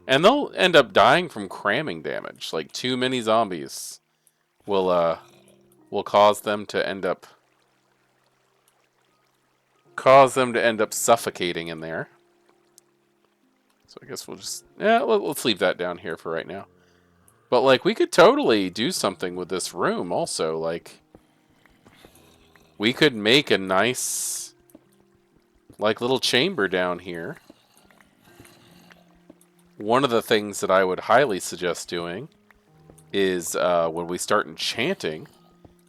And they'll end up dying from cramming damage. Like, too many zombies will cause them to end up suffocating in there. So I guess we'll just... Yeah, let's leave that down here for right now. But, like, we could totally do something with this room also. Like, we could make a nice, like, little chamber down here. One of the things that I would highly suggest doing is when we start enchanting,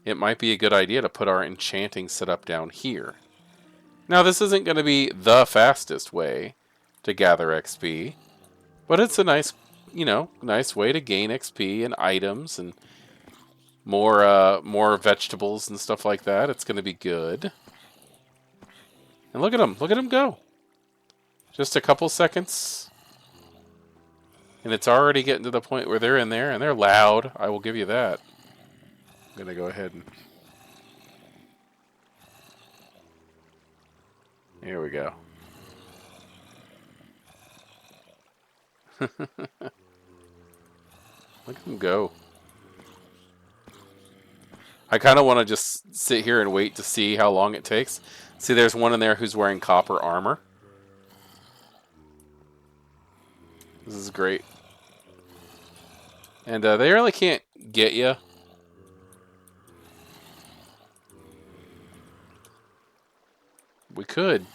it might be a good idea to put our enchanting setup down here. Now, this isn't going to be the fastest way to gather XP, but it's a nice, nice way to gain XP and items and more vegetables and stuff like that. It's going to be good. And look at them go. Just a couple seconds. And it's already getting to the point where they're in there, and they're loud. I will give you that. I'm going to go ahead and... Here we go. Look at them go. I kind of want to just sit here and wait to see how long it takes. See, there's one in there who's wearing copper armor. This is great. And they really can't get you. We could.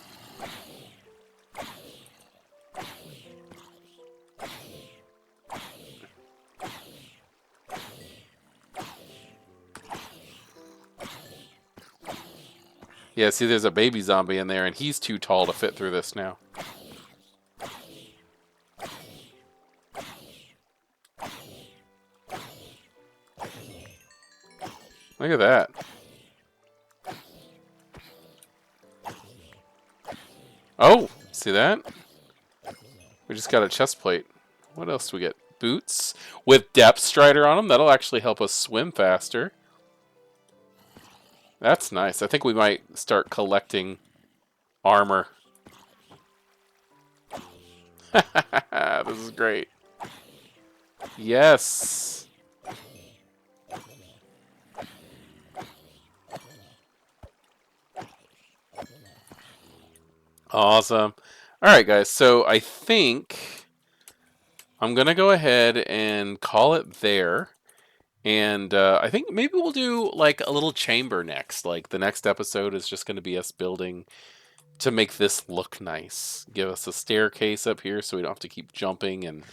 Yeah, see, there's a baby zombie in there, and he's too tall to fit through this now. Look at that. Oh, see that? We just got a chest plate. What else do we get? Boots with depth strider on them. That'll actually help us swim faster. That's nice. I think we might start collecting armor. This is great. Yes. Awesome. All right, guys. So I think I'm going to go ahead and call it there. And I think maybe we'll do like a little chamber next. Like the next episode is just going to be us building to make this look nice. Give us a staircase up here so we don't have to keep jumping. And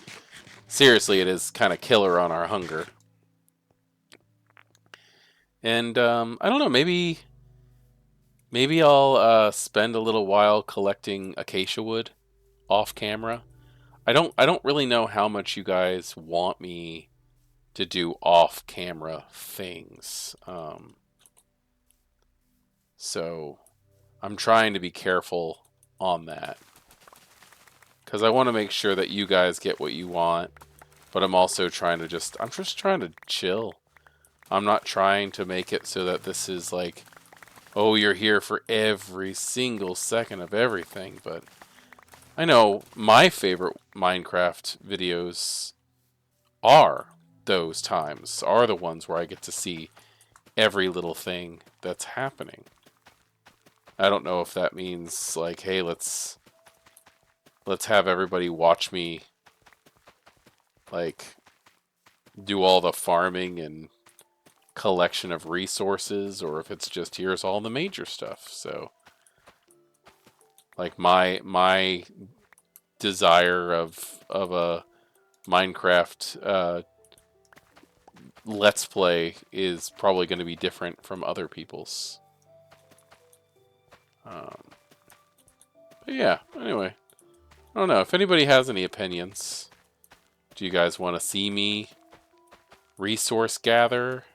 seriously, it is kind of killer on our hunger. And I don't know, maybe I'll spend a little while collecting acacia wood off camera. I don't really know how much you guys want me to do off camera things. So I'm trying to be careful on that. Because I want to make sure that you guys get what you want. But I'm also trying to I'm just trying to chill. I'm not trying to make it so that this is like, oh, you're here for every single second of everything. But I know my favorite Minecraft videos are those times, are the ones where I get to see every little thing that's happening. I don't know if that means like, hey, let's have everybody watch me like do all the farming and collection of resources, or if it's just here's all the major stuff. So like my desire of a Minecraft Let's Play is probably going to be different from other people's. But yeah, anyway. I don't know. If anybody has any opinions, do you guys want to see me resource gather?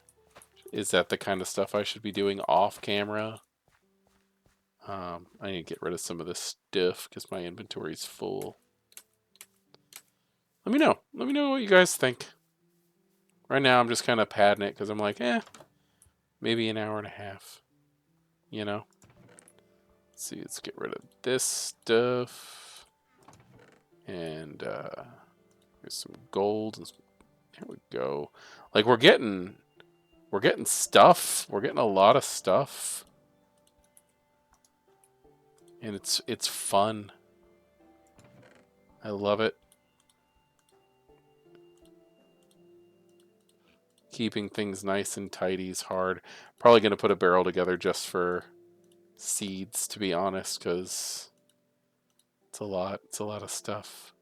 Is that the kind of stuff I should be doing off camera? I need to get rid of some of this stuff because my inventory's full. Let me know. Let me know what you guys think. Right now, I'm just kind of padding it because I'm like, maybe an hour and a half. You know? Let's see, let's get rid of this stuff. And there's some gold. There we go. Like we're getting stuff. We're getting a lot of stuff. And it's fun. I love it. Keeping things nice and tidy is hard. Probably going to put a barrel together just for seeds, to be honest, because it's a lot. It's a lot of stuff.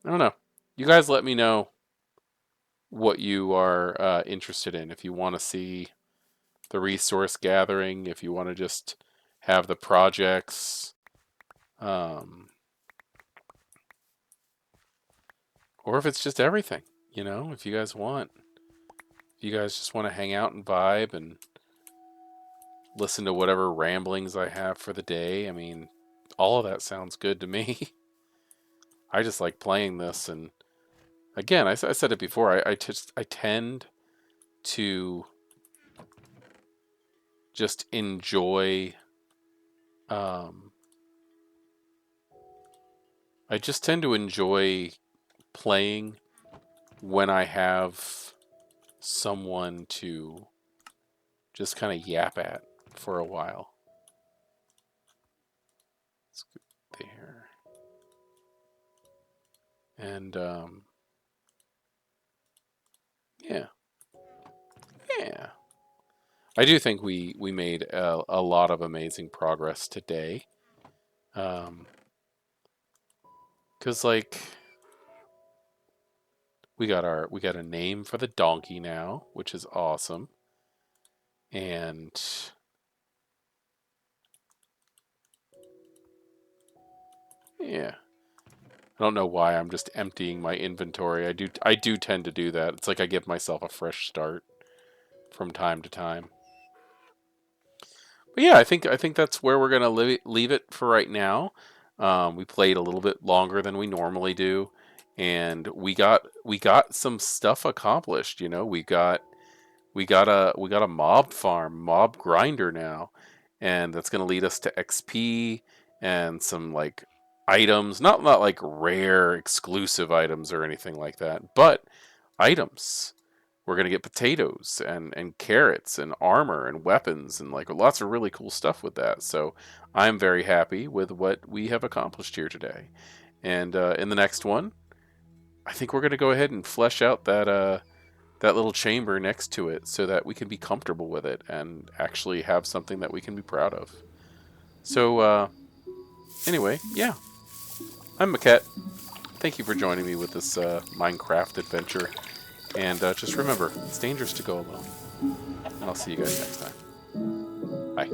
I don't know. You guys let me know what you are interested in. If you want to see the resource gathering, if you want to just have the projects, um, or if it's just everything, if you guys want. If you guys just want to hang out and vibe and listen to whatever ramblings I have for the day, I mean, all of that sounds good to me. I just like playing this, and again, I said it before. I tend to just enjoy. Um, I just tend to enjoy playing when I have someone to just kind of yap at for a while. Let's go there. And yeah, yeah. I do think we made a lot of amazing progress today. Cause like we got a name for the donkey now, which is awesome. And yeah. I don't know why I'm just emptying my inventory. I do tend to do that. It's like I give myself a fresh start from time to time. But yeah, I think that's where we're gonna leave it for right now. We played a little bit longer than we normally do, and we got some stuff accomplished. We got a mob farm, mob grinder now, and that's gonna lead us to XP and some like items, not like rare exclusive items or anything like that, but items. We're gonna get potatoes and carrots and armor and weapons and like lots of really cool stuff with that. So I'm very happy with what we have accomplished here today. And in the next one, I think we're gonna go ahead and flesh out that little chamber next to it so that we can be comfortable with it and actually have something that we can be proud of. So anyway, yeah, I'm Maquette. Thank you for joining me with this Minecraft adventure. And just remember, it's dangerous to go alone. And I'll see you guys next time. Bye.